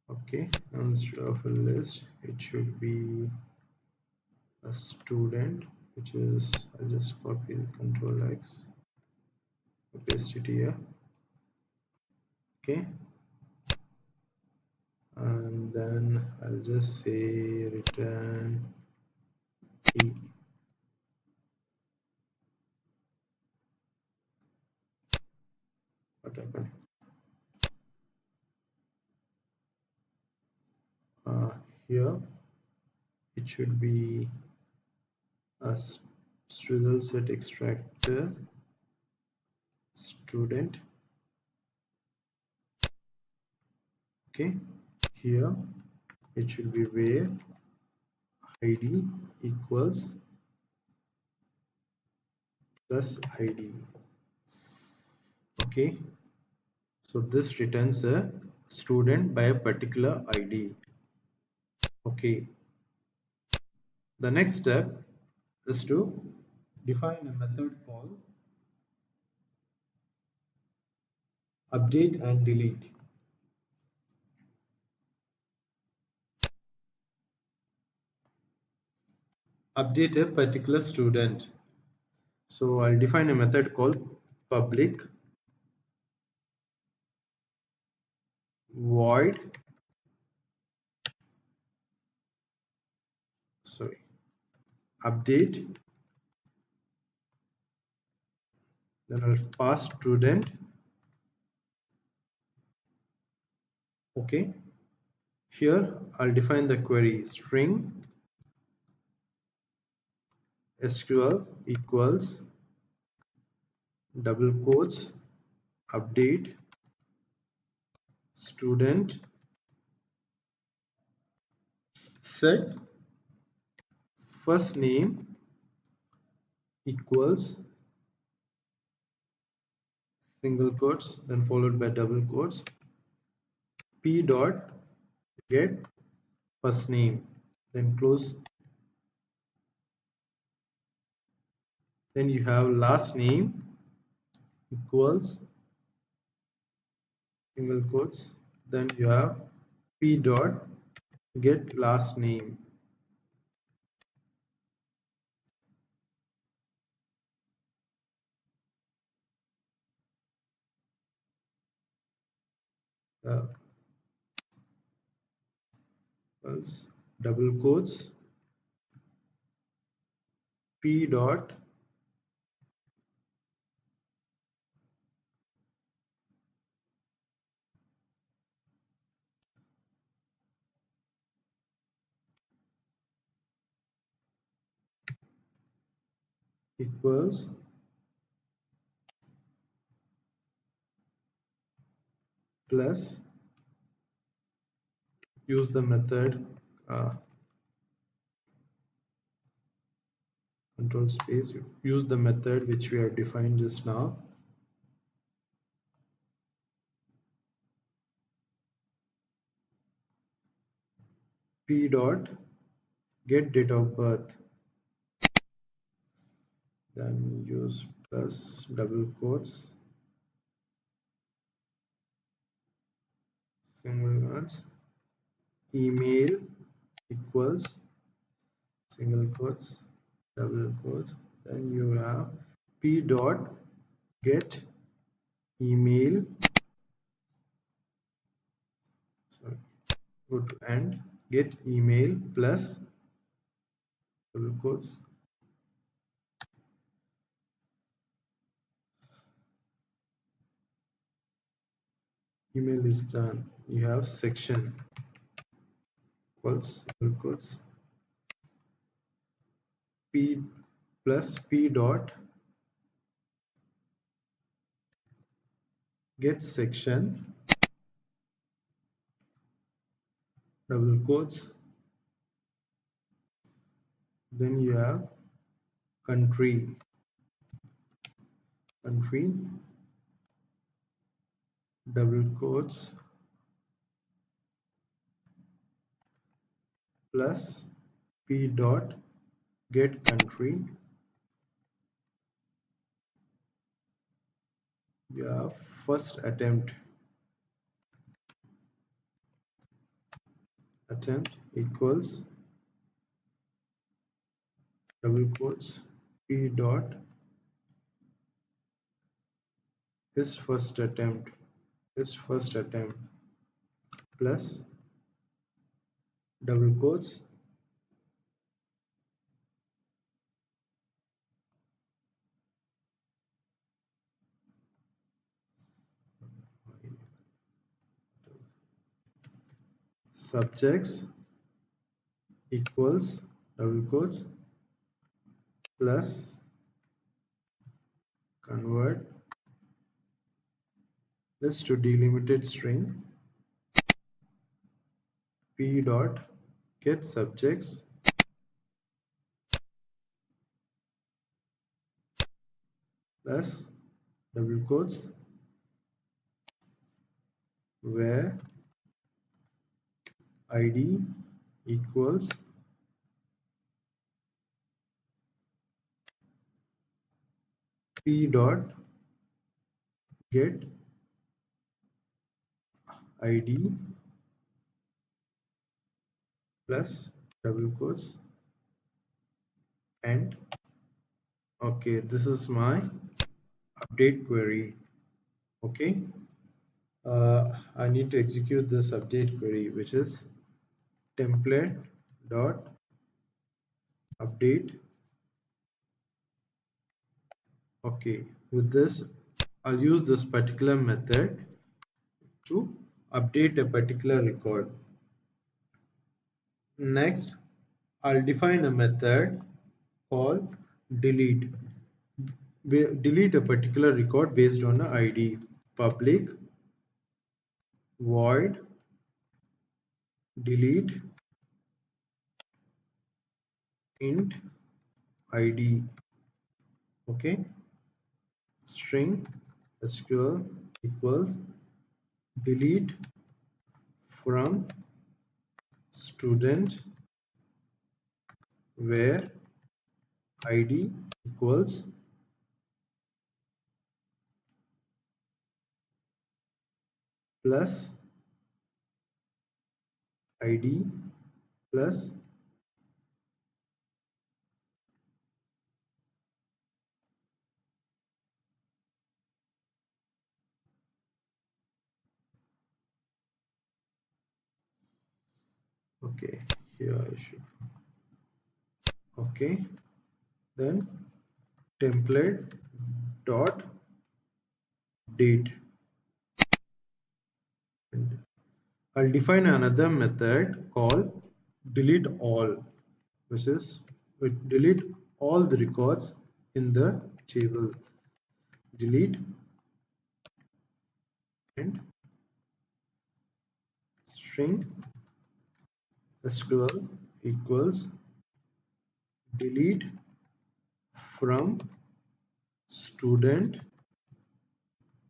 Okay, instead of a list, it should be a student, which is I'll just copy the Control X, paste it here. Okay, I'll just say return e. What happened? Here it should be a result set extractor student. Okay, here it should be where id equals plus id. Okay, so this returns a student by a particular id. Okay, the next step is to define a method called update and delete. Update a particular student. So I'll define a method called public void update, then I'll pass student. Okay, here I'll define the query string SQL equals double quotes update student set first name equals single quotes then followed by double quotes p dot get first name then close, then you have last name equals single quotes, then you have p dot get last name. uh, Else double quotes p dot equals plus, use the method control space, use the method which we have defined just now. P dot get date of birth, then use plus double quotes single quotes email equals single quotes double quotes, then you have p dot get email, sorry, go to end, get email plus double quotes email is done. You have section equals single quotes p plus p dot get section double quotes, then you have country double quotes plus p dot get country, you have first attempt equals double quotes p dot is first attempt plus double quotes, subjects equals double quotes plus convert this to delimited string p dot get subjects plus double quotes where id equals p dot get id plus double quotes and okay, this is my update query. Okay, I need to execute this update query, which is template dot update. Okay, with this I'll use this particular method to update a particular record. Next, I'll define a method called delete. Delete a particular record based on an ID. Public void delete int id. Okay, string SQL equals delete from student where id equals plus id plus okay, here I should okay, then template dot date, and I'll define another method called delete all, which is we delete all the records in the table. Delete and string SQL equals delete from student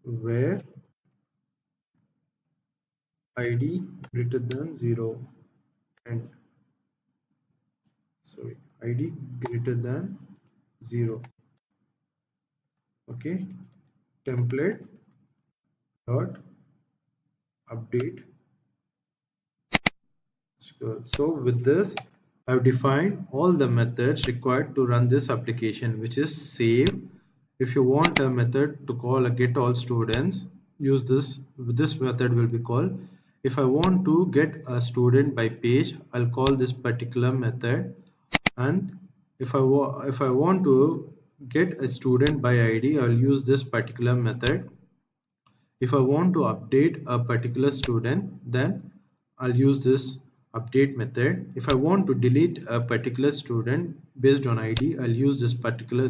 where id greater than 0 and sorry id greater than 0. Okay, template dot update SQL. So with this I've defined all the methods required to run this application, which is save. If you want a method to call a get all students, use this method will be called. If I want to get a student by page, I'll call this particular method. And if I want to get a student by id, I'll use this particular method. If I want to update a particular student, then I'll use this update method. If I want to delete a particular student based on ID, I'll use this particular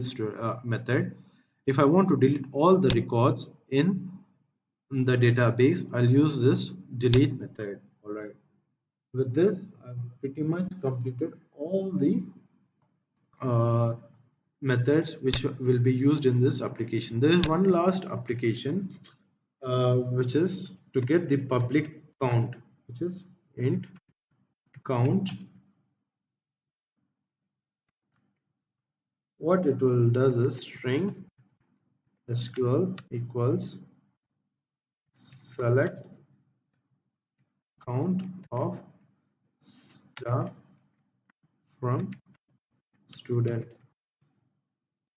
method. If I want to delete all the records in the database, I'll use this delete method. Alright. With this, I've pretty much completed all the uh, methods which will be used in this application. There is one last application which is to get the public count, which is int count. What it will does is string SQL equals select count of star from student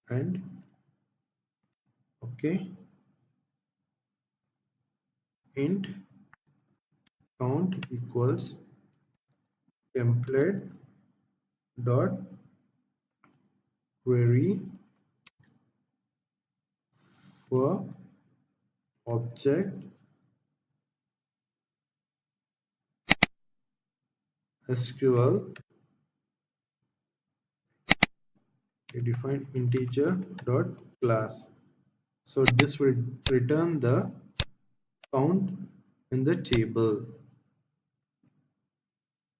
and okay, int count equals template dot query for object SQL define integer dot class. So this will return the count in the table.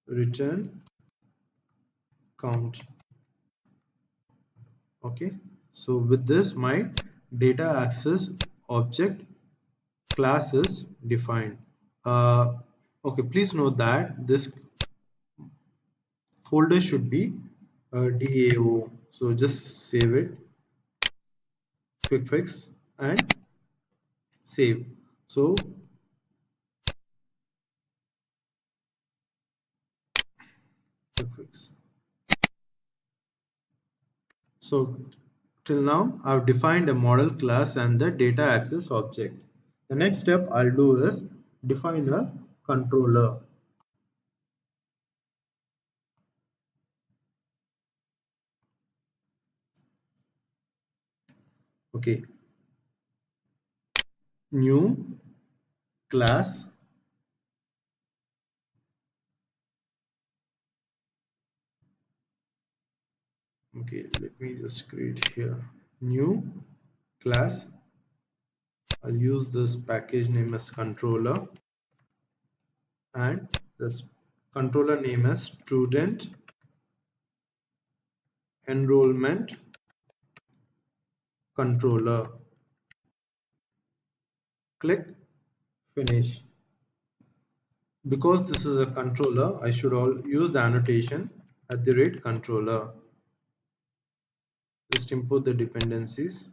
Return count. Okay, so with this my data access object class is defined. Okay, please note that this folder should be DAO. So just save it, quick fix, and save. So quick fix. So till now I've defined a model class and the data access object. The next step I'll do is define a controller. Okay, new class. Okay, let me just create here new class. I'll use this package name as controller and this controller name as student enrollment controller. Click finish. Because this is a controller, I should all use the annotation @controller. Just import the dependencies.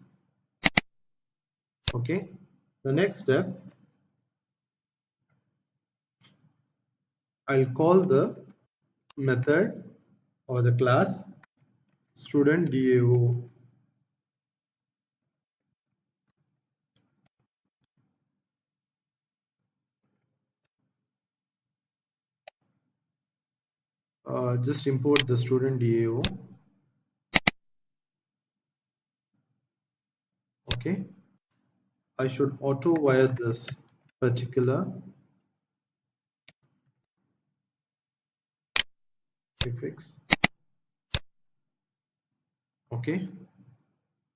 Okay, the next step, I'll call the method or the class student DAO. Just import the student DAO. Okay, I should auto wire this particular prefix. Okay,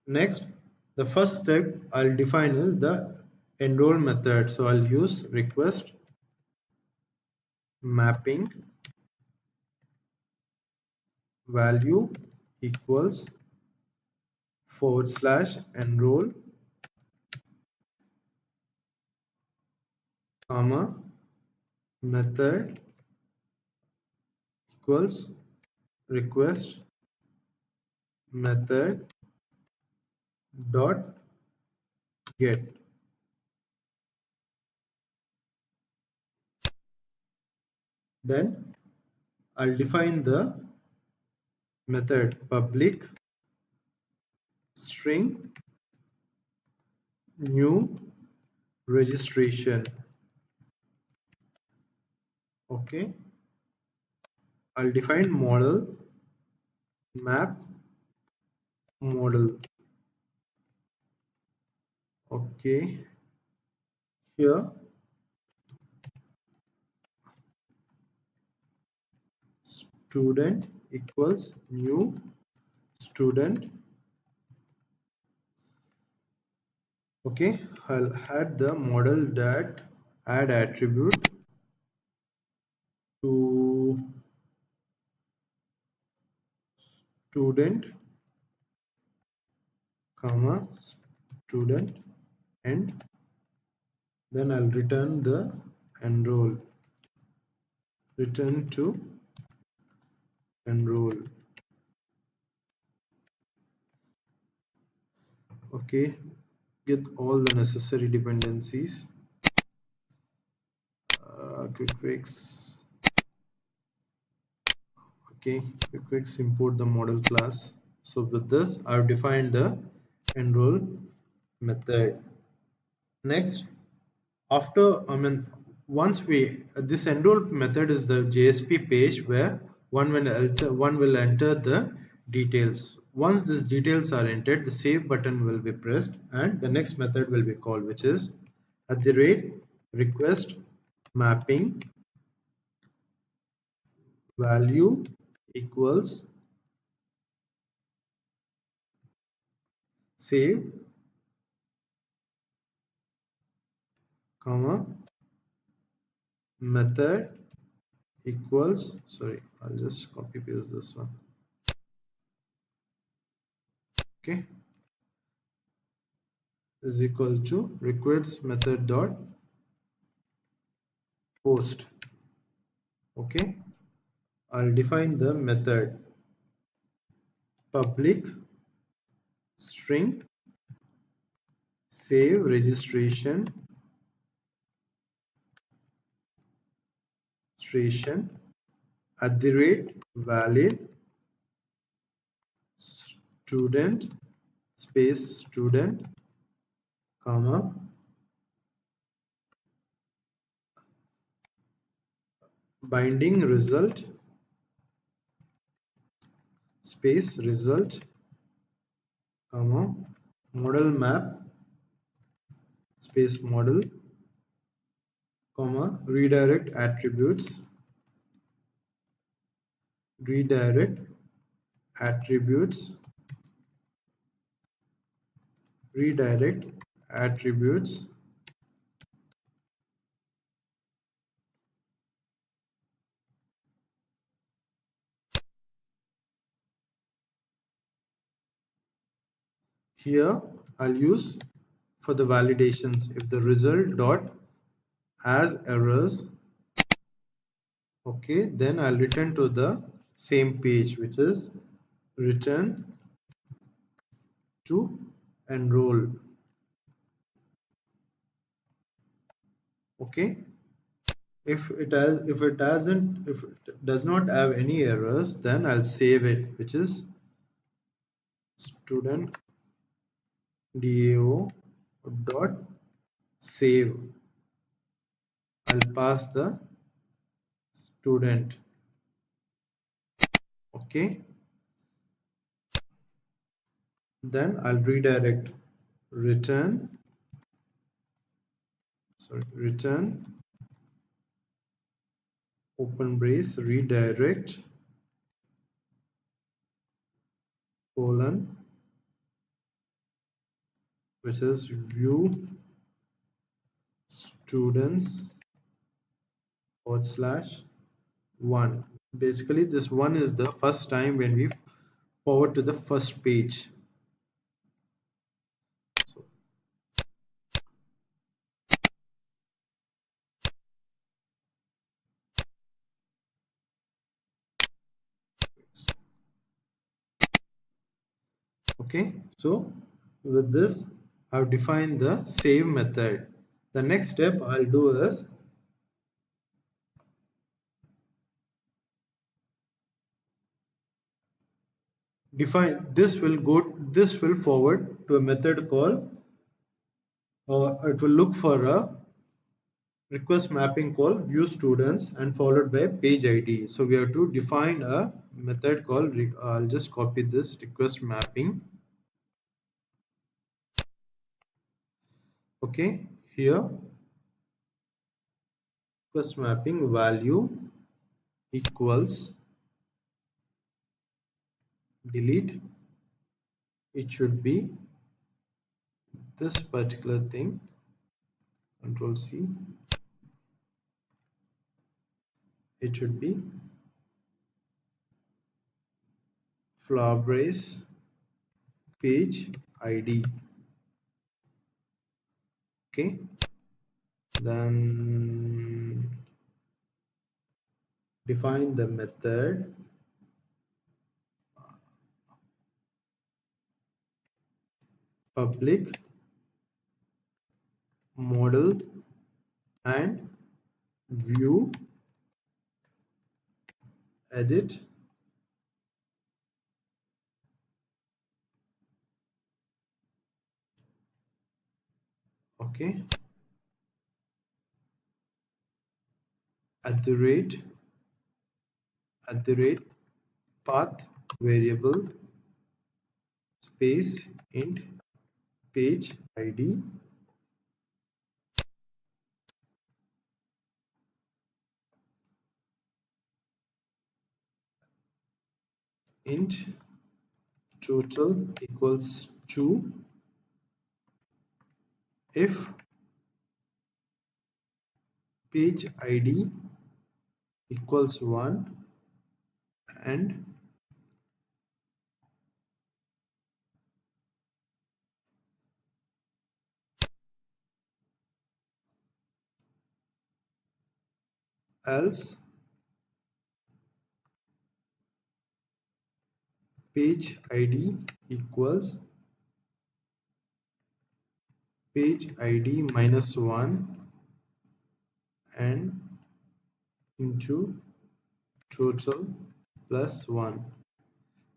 next the first step I'll define is the enroll method. So I'll use request mapping value equals / enroll comma method equals request method dot get. Then I'll define the method public string new registration. Okay, I'll define model map model. Okay, here student equals new student. Okay, I'll add the model that add attribute to student comma student and then I'll return the enroll. Return to enroll. Okay, get all the necessary dependencies. Quick fix. Okay, quick fix, import the model class. So with this I've defined the enroll method. Next, after once we this enroll method is the JSP page where one will enter the details. Once these details are entered, the save button will be pressed and the next method will be called, which is at the rate request mapping value equals save comma method equals, sorry, I'll just copy paste this one. Okay, is equal to request method dot post. Okay, I'll define the method public string save registration at the rate valid student space student comma binding result space result comma model map space model comma redirect attributes redirect attributes here I'll use for the validations if the result dot has errors. Okay, then I'll return to the same page, which is return to enroll. Okay, if it does not have any errors, then I'll save it, which is student dao dot save. I'll pass the student. Okay, then I'll redirect return open brace redirect colon, which is view students /1. Basically this one is the first time when we forward to the first page. So okay, so with this I've defined the save method. The next step I'll do is define this will forward to a method called it will look for a request mapping called view students and followed by page ID. So we have to define a method called I'll just copy this request mapping. Okay, here request mapping value equals delete. It should be this particular thing. Control C. It should be flower brace page ID. Okay, then define the method public model and view edit. Okay, at the rate path variable space int page id int total equals 2 if page id equals 1 and else page id equals page id minus 1 and into total plus 1.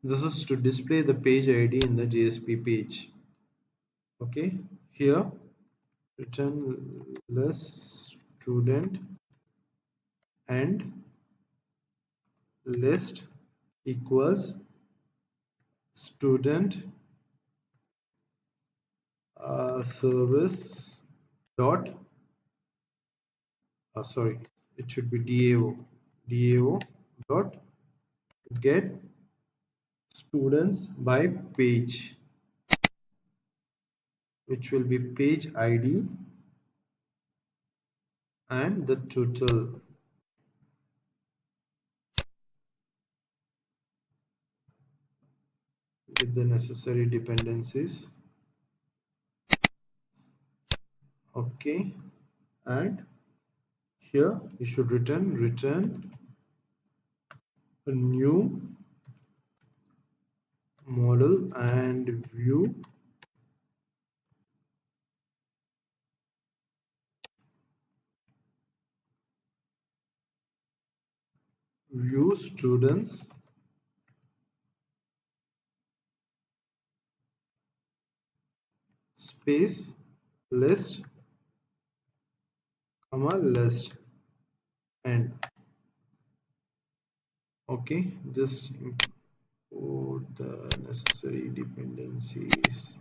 This is to display the page id in the JSP page. Okay, here return list student and list equals student service dot sorry, it should be dao dot get students by page, which will be page id and the total with the necessary dependencies. Okay, and here you should return a new model and view students space list comma list and okay, just import the necessary dependencies.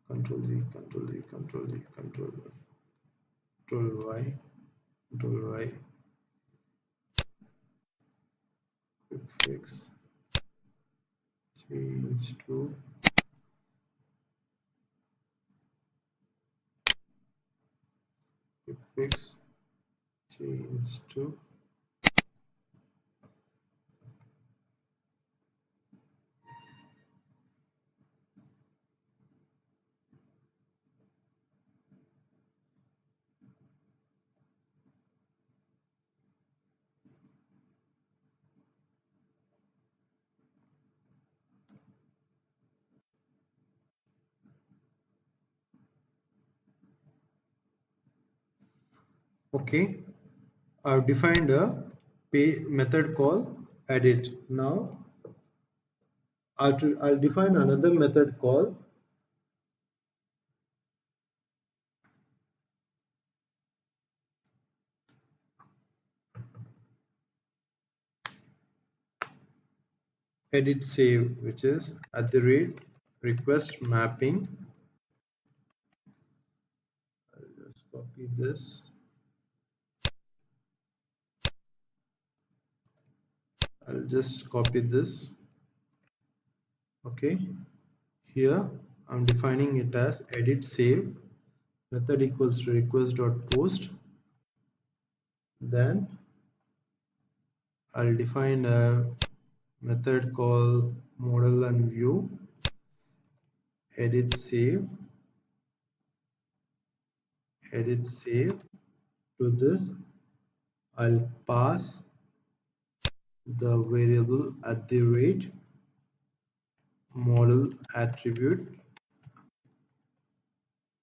Control Z, Control Z, Control Z, Control Y, Control Y, quick fix, change to quick fix, change to okay. I've defined a method called edit. Now I'll define another method called edit save, which is at the rate request mapping. I'll just copy this. I'll just copy this. Okay, here I'm defining it as edit save method equals to request.post. Then I'll define a method called model and view edit save to this. I'll pass the variable at the rate model attribute.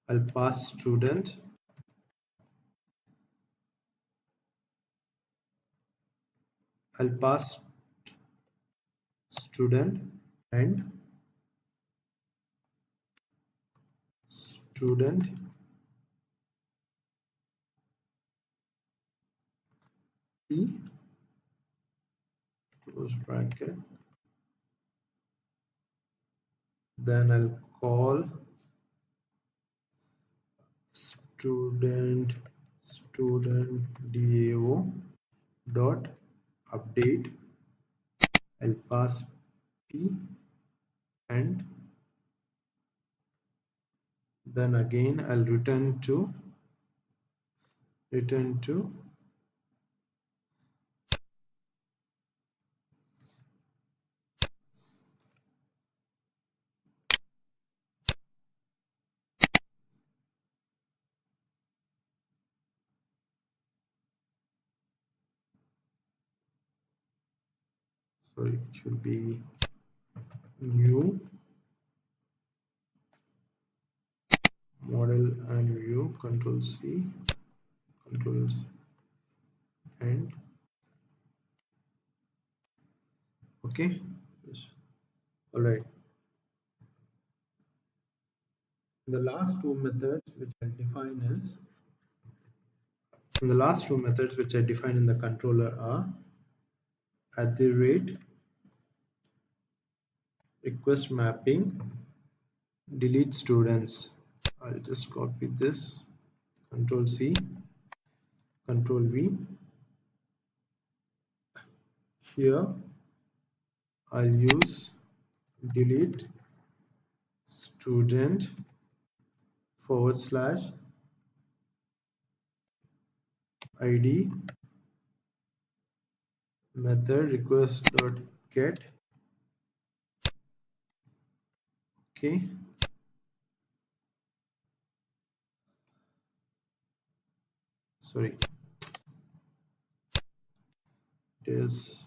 I'll pass student I'll pass student and student p close bracket. Then I'll call student DAO dot update. I'll pass p and then again I'll return to sorry, it should be new model and view, control C, control and okay. Yes. All right. The last two methods which I define is the last two methods which I define in the controller are at the rate request mapping delete students. I'll just copy this, control C, control V. Here I'll use delete student forward slash id method request dot get. Okay, sorry, it is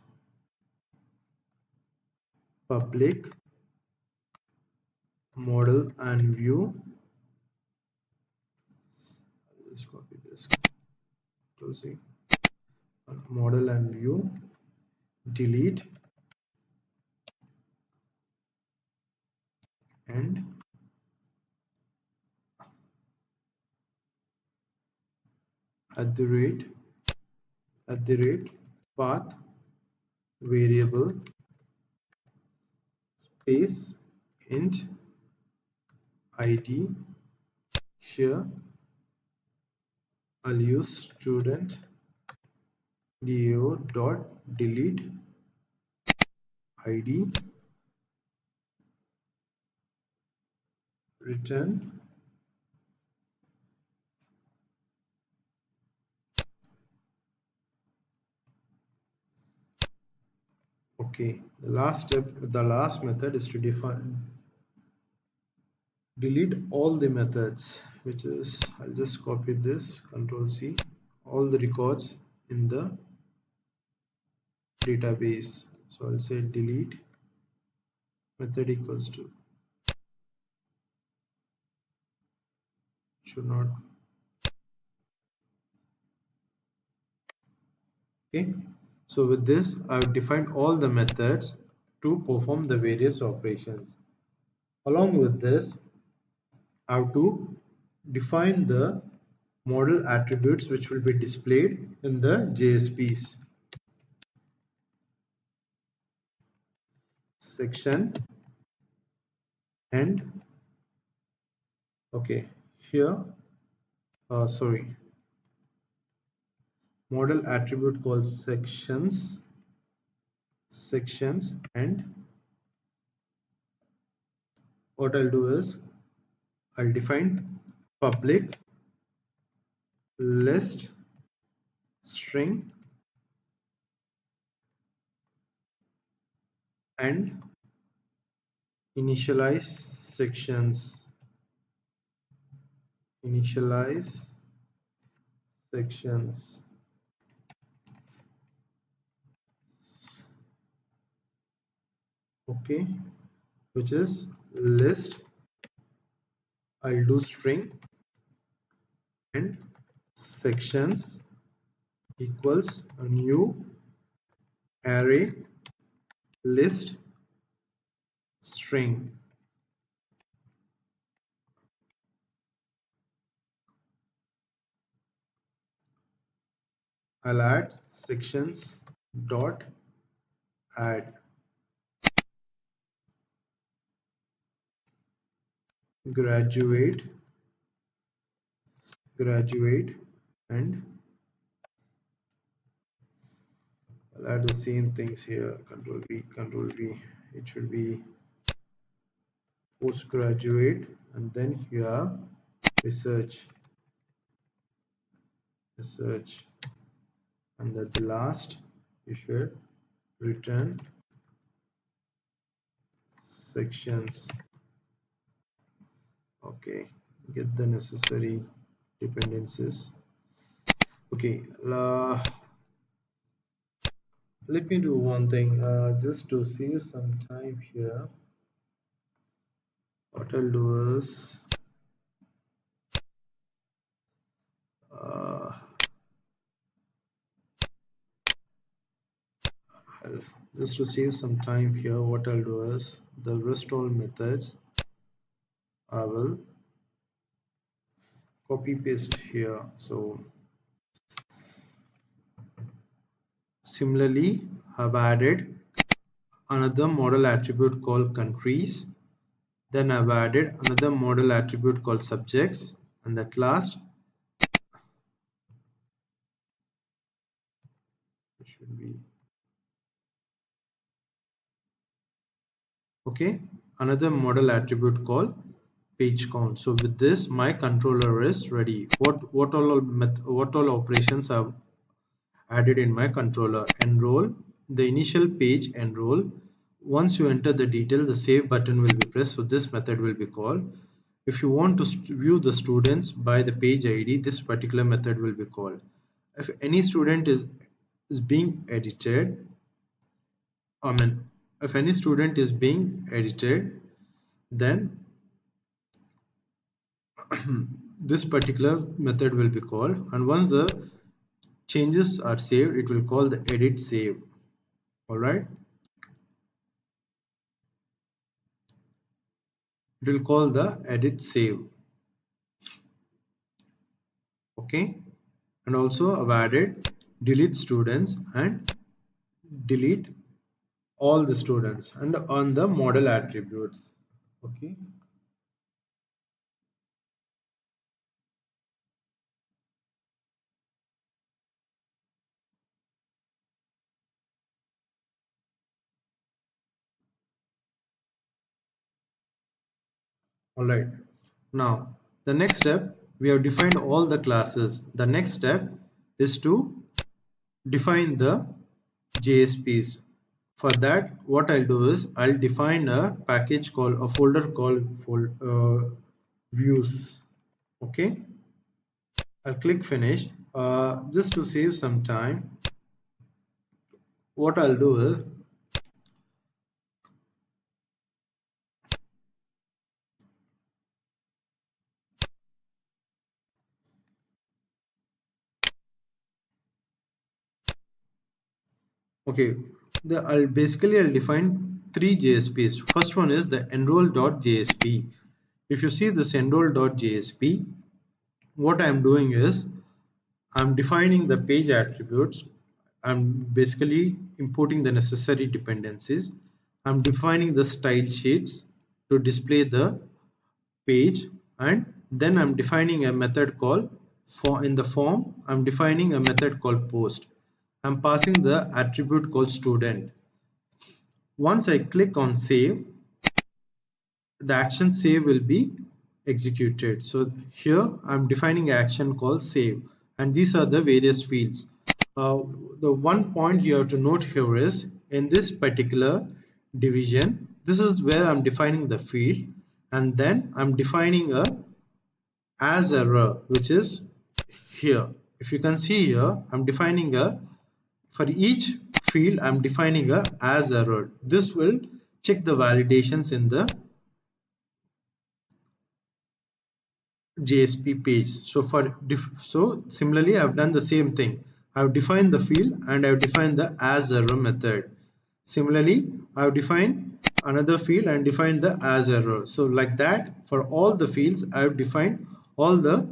public model and view. I'll just copy this, closing model and view delete and at the rate path variable space int id. Here I'll use student DAO dot delete id return okay. The last method is to delete all the methods, which is I'll just copy this, control C, all the records in the database. So I'll say delete method equals to should not. Okay, so with this I've defined all the methods to perform the various operations. Along with this, I have to define the model attributes which will be displayed in the JSPs. Section and okay, here sorry, model attribute called sections and what I'll do is I'll define public list string and initialize sections. Okay, which is list, I'll do string and sections equals a new array list string. I'll add sections dot add graduate and I'll add the same things here, control V. It should be postgraduate, and then here research, and at the last you should return sections. Okay, get the necessary dependencies. Okay, let me do one thing, just to save some time here. What I'll do is uh, just to save some time here, what I'll do is the rest all methods I will copy paste here. So similarly, I've added another model attribute called countries. Then I've added another model attribute called subjects, and at last it should be okay, another model attribute called page count. So with this my controller is ready. What all operations I've added in my controller: enroll, the initial page enroll. Once you enter the detail, the save button will be pressed, so this method will be called. If you want to view the students by the page ID, this particular method will be called. If any student is being edited, if any student is being edited, then this particular method will be called, and once the changes are saved, it will call the edit save. All right, it will call the edit save. Okay, and also I've added delete students and delete all the students and on the model attributes. Okay, all right. Now the next step, we have defined all the classes. The next step is to define the JSPs. For that, what I'll do is I'll define a package called a folder called views. Okay, I'll click finish. Just to save some time, what I'll do is okay, I'll define three JSPs. First one is the enroll.jsp. If you see this enroll.jsp, what I'm doing is I'm defining the page attributes. I'm basically importing the necessary dependencies. I'm defining the style sheets to display the page, and then I'm defining a method called for. In the form, I'm defining a method called post. I'm passing the attribute called student. Once I click on save, the action save will be executed. So here I'm defining an action called save, and these are the various fields. The one point you have to note here is in this particular division, this is where I'm defining the field, and then I'm defining a as error, which is here. If you can see here, I'm defining a, for each field I'm defining a as error. This will check the validations in the JSP page. So similarly I've done the same thing. I have defined the field and I have defined the as error method. Similarly, I have defined another field and defined the as error. So like that, for all the fields, I have defined all the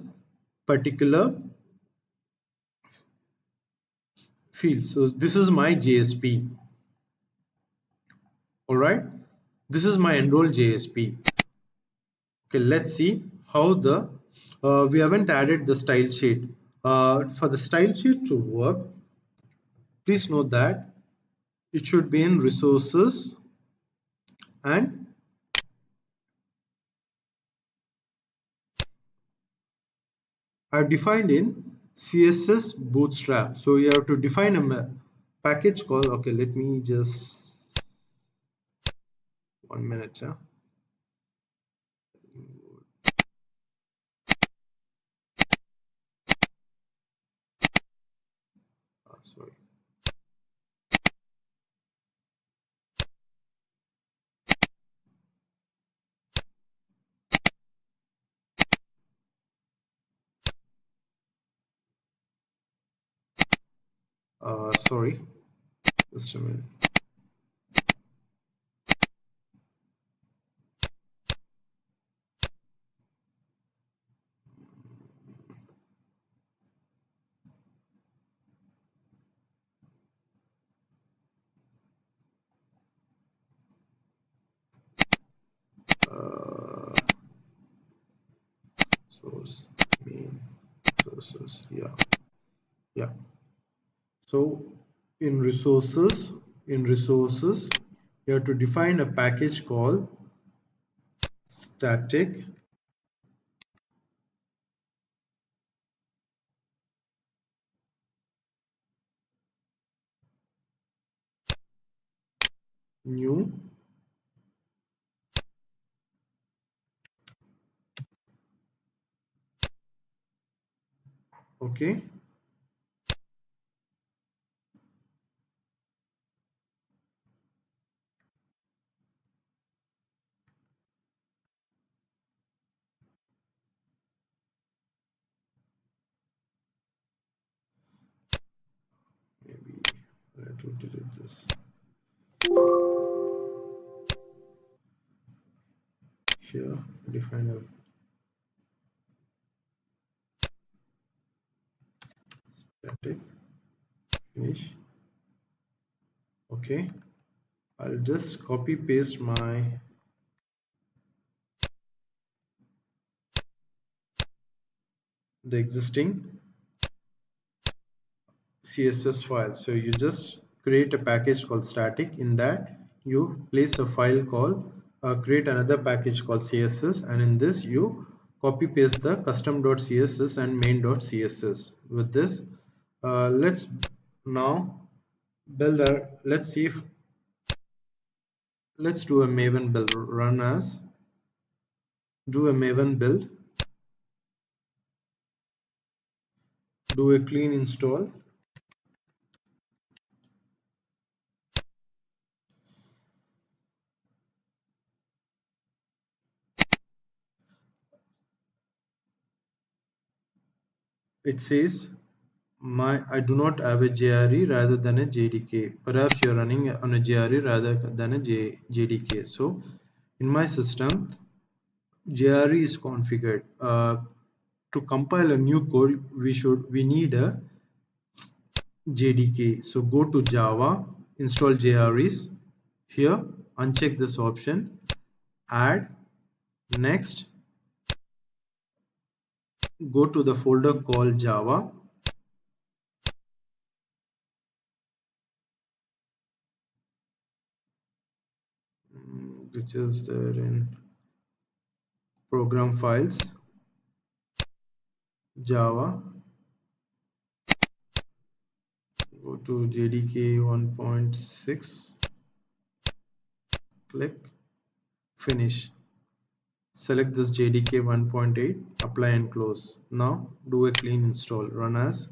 particular fields. So this is my JSP. All right. This is my enroll JSP. Okay, let's see how the we haven't added the style sheet. For the style sheet to work, please note that it should be in resources and are defined in CSS Bootstrap. So you have to define a package called, okay, let me just 1 minute. Sorry. Sorry, just a minute. Uh, source main sources, yeah. So in resources, you have to define a package called static new. Okay, maybe I have to delete this. Here, define a static finish. Okay, I'll just copy paste the existing CSS file. So you just create a package called static. In that you place a file called create another package called CSS, and in this you copy paste the custom.css and main.css. With this, let's now build a, let's see if, let's do a Maven build. Run as, do a Maven build, do a clean install. It says I do not have a JRE rather than a JDK. Perhaps you're running on a JRE rather than a JDK. So in my system, JRE is configured. To compile a new code, we need a JDK. So go to Java, install JREs. Here, uncheck this option, add, next, go to the folder called Java. Which is there in program files, Java, go to JDK 1.6, click finish, select this JDK 1.8, apply and close. Now do a clean install, run as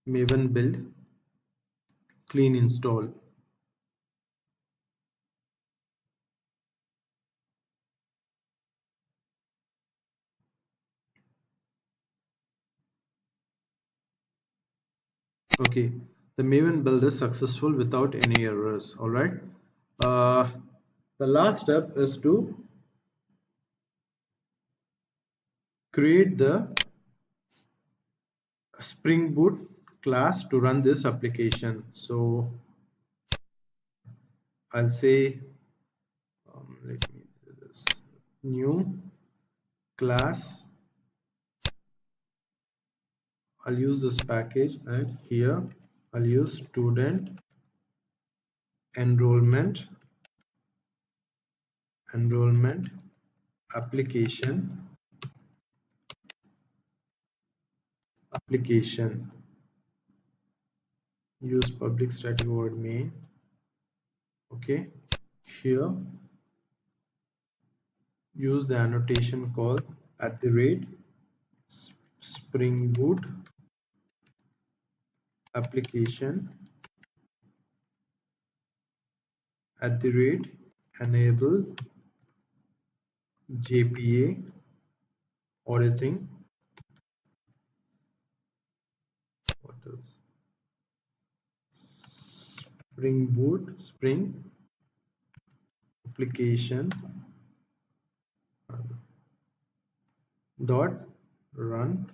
Maven build clean install. Okay, the Maven build is successful without any errors. All right. Uh, the last step is to create the Spring Boot class to run this application. So I'll say let me do this new class. I'll use this package, and here I'll use student enrollment application. Use public static void main. Okay, here use the annotation called at the rate Spring Boot application at the rate enable JPA auditing. What else? Spring application dot run.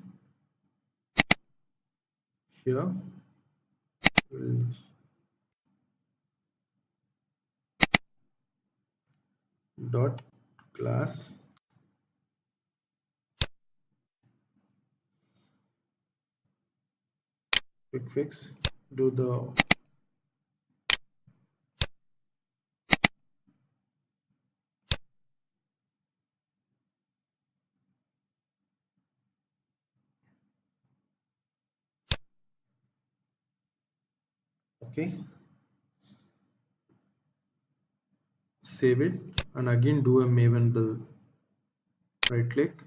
Here we'll dot class quick fix. Do the okay, save it, and again do a Maven build. Right click,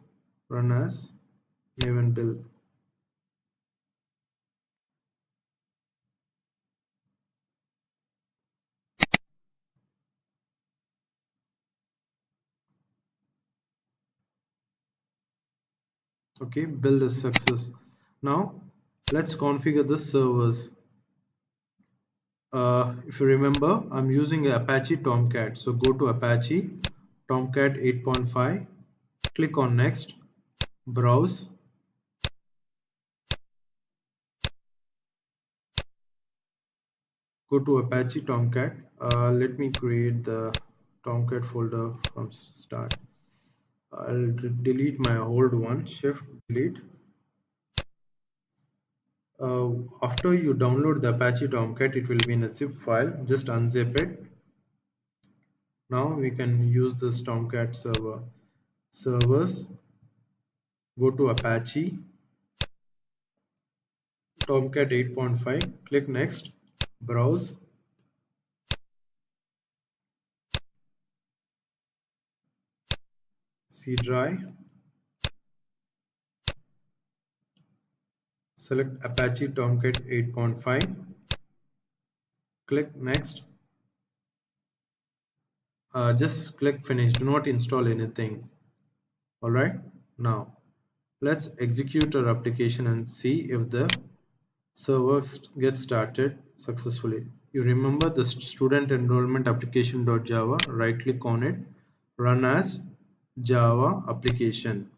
run as Maven build. Okay, build a success. Now let's configure the servers. If you remember, I'm using Apache Tomcat, so go to Apache Tomcat 8.5, click on next, browse, go to Apache Tomcat. Let me create the Tomcat folder from start. I'll delete my old one, shift delete. After you download the Apache Tomcat, it will be in a zip file. Just unzip it. Now we can use this Tomcat server. Servers, go to Apache Tomcat 8.5, click next, browse, C drive, select Apache Tomcat 8.5, click next, just click finish, do not install anything. Alright, now let's execute our application and see if the servers get started successfully. You remember the student enrollment application.java, right click on it, run as Java application.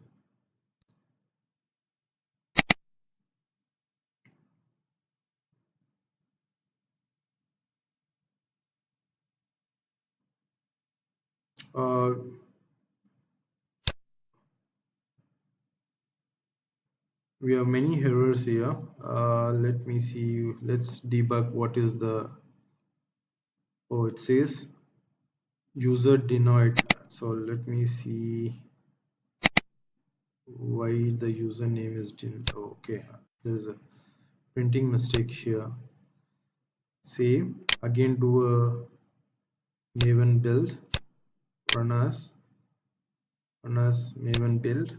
Uh, we have many errors here. Let me see, let's debug what is the, oh, it says user denied. So let me see why the username is denied. Oh, okay, there is a printing mistake here. Save, again do a Maven build, run as Maven build.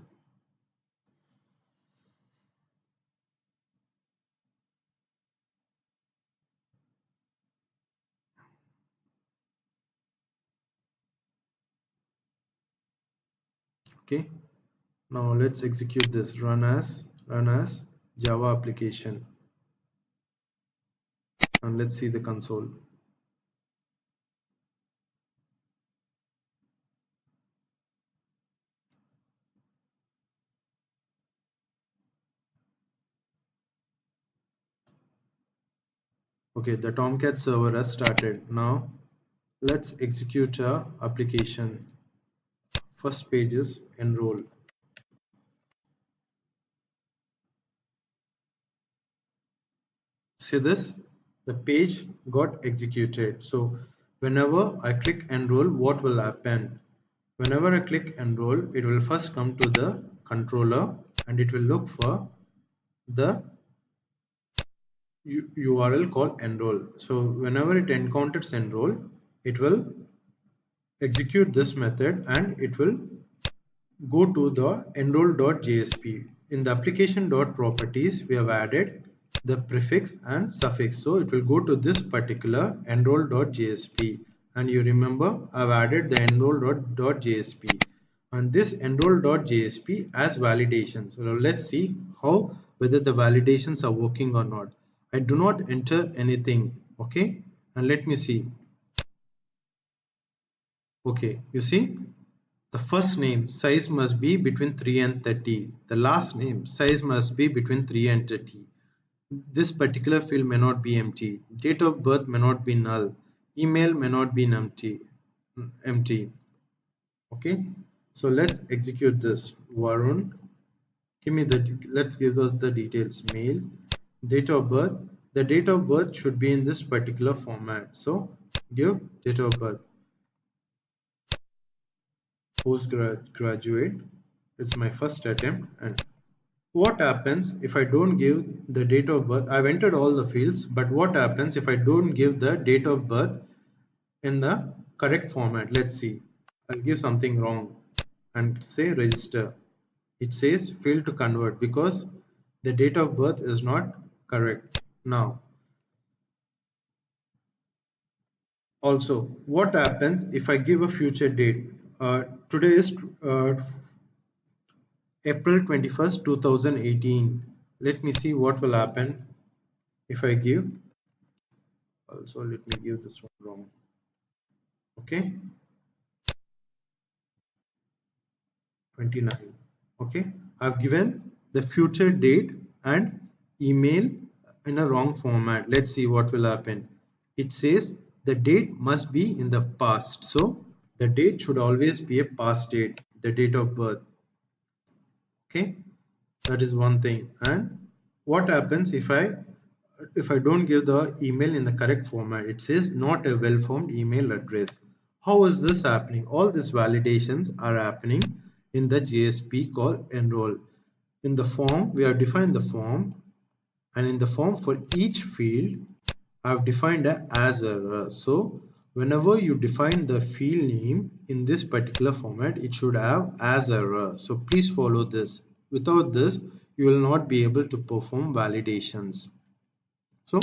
Okay, now let's execute this, run as Java application. and let's see the console. Okay, the Tomcat server has started. Now let's execute our application. First page is enroll. See this? The page got executed. So whenever I click enroll, what will happen? Whenever I click enroll, it will first come to the controller and it will look for the URL called enroll. So whenever it encounters enroll, it will execute this method and it will go to the enroll.jsp. In the application.properties, we have added the prefix and suffix. So it will go to this particular enroll.jsp. And you remember, I've added the enroll.jsp. And this enroll.jsp has validations. So let's see how whether the validations are working or not. I do not enter anything. Okay. And let me see. Okay. You see, the first name size must be between 3 and 30. The last name size must be between 3 and 30. This particular field may not be empty. Date of birth may not be null. Email may not be empty. Okay. So let's execute this. Varun, give me the, let's give us the details. Mail, date of birth. The date of birth should be in this particular format. So give date of birth. Postgraduate. It's my first attempt. And what happens if I don't give the date of birth? I've entered all the fields, but what happens if I don't give the date of birth in the correct format? Let's see. I'll give something wrong and say register. It says fail to convert because the date of birth is not correct. Now, also, what happens if I give a future date? Today is April 21st, 2018. Let me see what will happen if I give. Also, let me give this one wrong. Okay, 29. Okay, I've given the future date and email in a wrong format. Let's see what will happen. It says the date must be in the past. So the date should always be a past date, the date of birth. Okay, that is one thing. And what happens if I don't give the email in the correct format? It says not a well-formed email address. How is this happening? All these validations are happening in the JSP called enroll. In the form, we have defined the form, and in the form for each field, I've defined a as error. So whenever you define the field name in this particular format, it should have as error. So please follow this. Without this, you will not be able to perform validations. So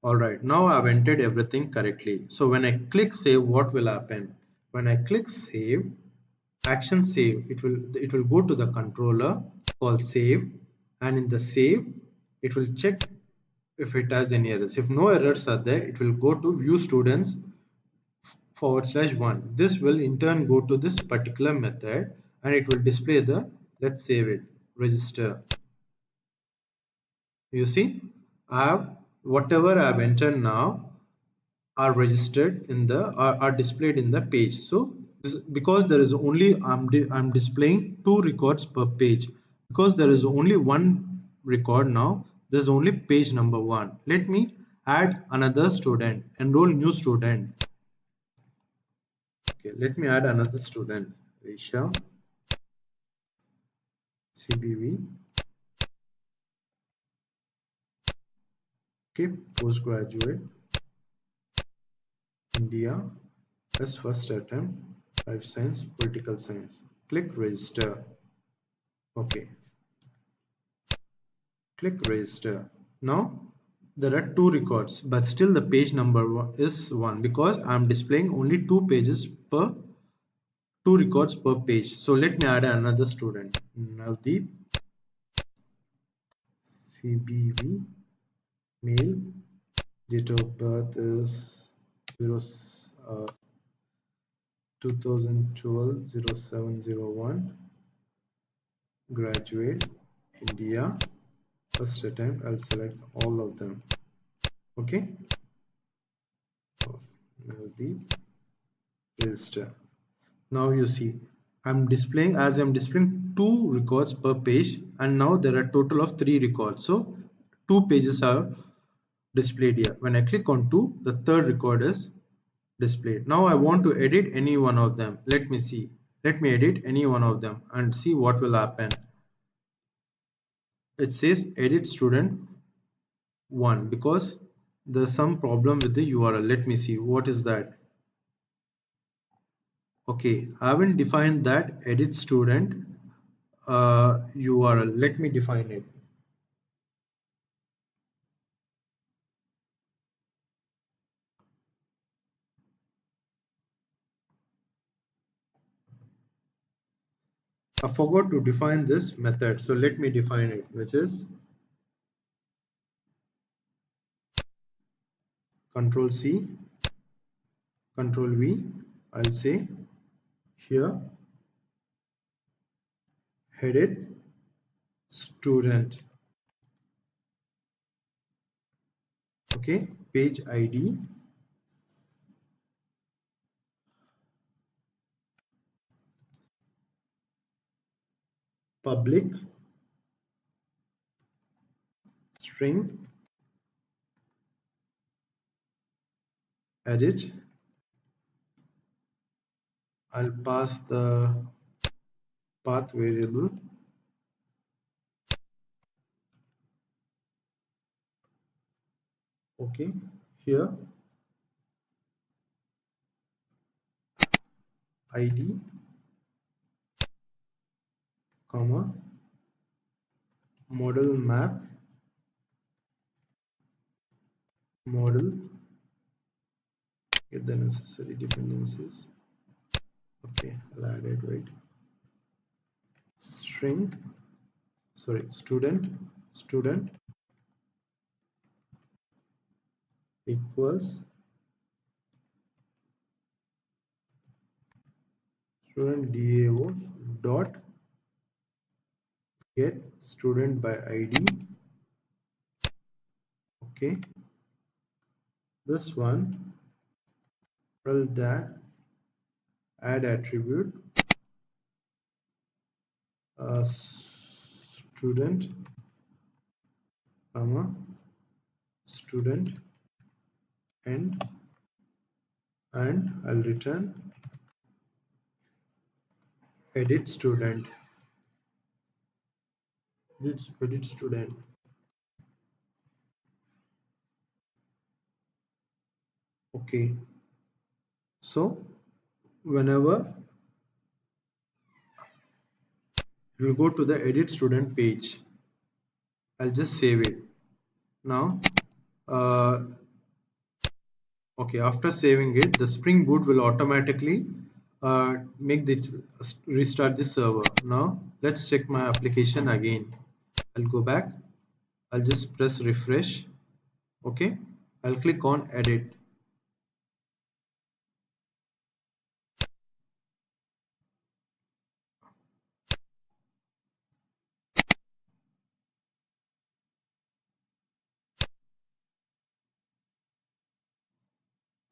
alright, now I've entered everything correctly. So when I click save, what will happen? When I click save, action save, it will go to the controller called save, and in the save, it will check if it has any errors. If no errors are there, it will go to view students /1. This will in turn go to this particular method and it will display the, let's save it, register. You see, whatever I have entered now are registered in the are displayed in the page. So this, because there is only I'm displaying 2 records per page, because there is only one record now, there's only page number 1. Let me add another student, enroll new student. Okay, let me add another student, Risha, CBV. Okay, postgraduate, India, as first attempt, life science, political science. Click register. Okay, click register. Now there are 2 records, but still the page number is 1 because I'm displaying only 2 pages per 2 records per page. So let me add another student, Navdeep, CBV, male, Date of birth is 0, 2012 0701. Graduate India. First attempt. I'll select all of them. Okay. Maldeep. Register. Now you see I'm displaying two records per page, and now there are total of three records, so two pages are displayed here. When I click on 2, the third record is displayed. Now I want to edit any one of them. Let me edit any one of them and see what will happen. It says edit student 1 because there's some problem with the URL. Let me see what is that. Okay, I haven't defined that edit student URL. Let me define it. I forgot to define this method, so let me define it, which is Control C, Control V. I'll say here edit student. Okay, page ID, public string edit. I'll pass the path variable. Okay, here ID, comma, model map, model, get the necessary dependencies. Okay, I'll add it, wait. String, sorry, student equals student DAO dot get student by ID. Okay, this one will that add attribute student comma student and I'll return edit student. Edit student. Okay, so whenever you'll go to the edit student page, I'll just save it now. Okay, after saving it, the Spring Boot will automatically make the restart the server. Now let's check my application again. I'll go back. I'll just press refresh. Okay, I'll click on edit.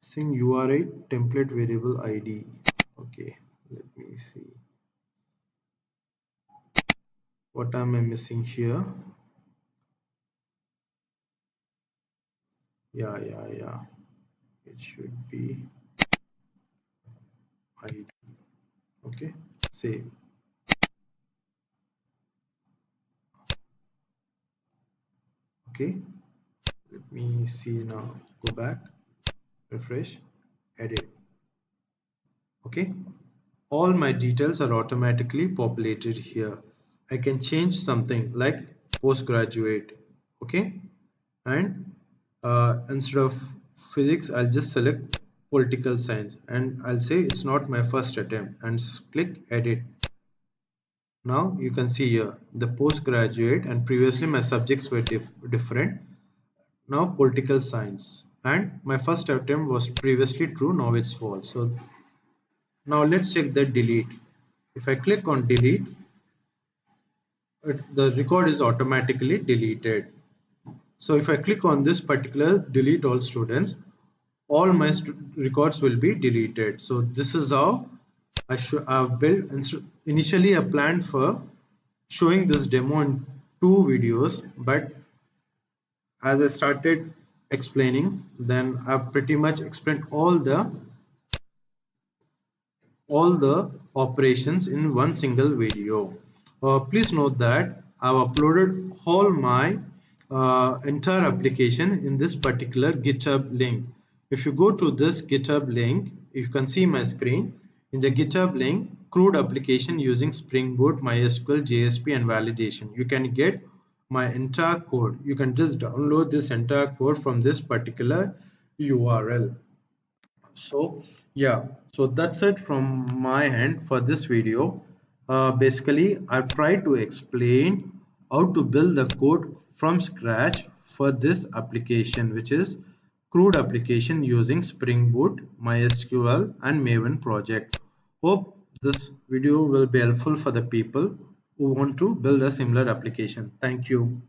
Saying URI template variable ID. Okay, let me see. What am I missing here? Yeah. It should be ID. Okay, save. Okay, let me see now. Go back, refresh, edit. Okay, all my details are automatically populated here. I can change something like postgraduate. Okay, and instead of physics, I'll just select political science and I'll say it's not my first attempt and click edit. Now you can see here the postgraduate, and previously my subjects were different. Now political science. and my first attempt was previously true, now it's false. So now let's check the delete. If I click on delete, the record is automatically deleted. So if I click on this particular delete all students, all my records will be deleted. So this is how I've built. Initially I planned for showing this demo in 2 videos, but as I started explaining, then I've pretty much explained all the operations in one single video. Please note that I've uploaded all my entire application in this particular GitHub link. If you go to this GitHub link, you can see my screen. In the GitHub link, CRUD application using Spring Boot, MySQL, JSP and validation. You can get my entire code. You can just download this entire code from this particular URL. So yeah, so that's it from my end for this video. Basically I've tried to explain how to build the code from scratch for this application, which is CRUD application using Spring Boot, MySQL and Maven project. Hope this video will be helpful for the people who want to build a similar application. Thank you.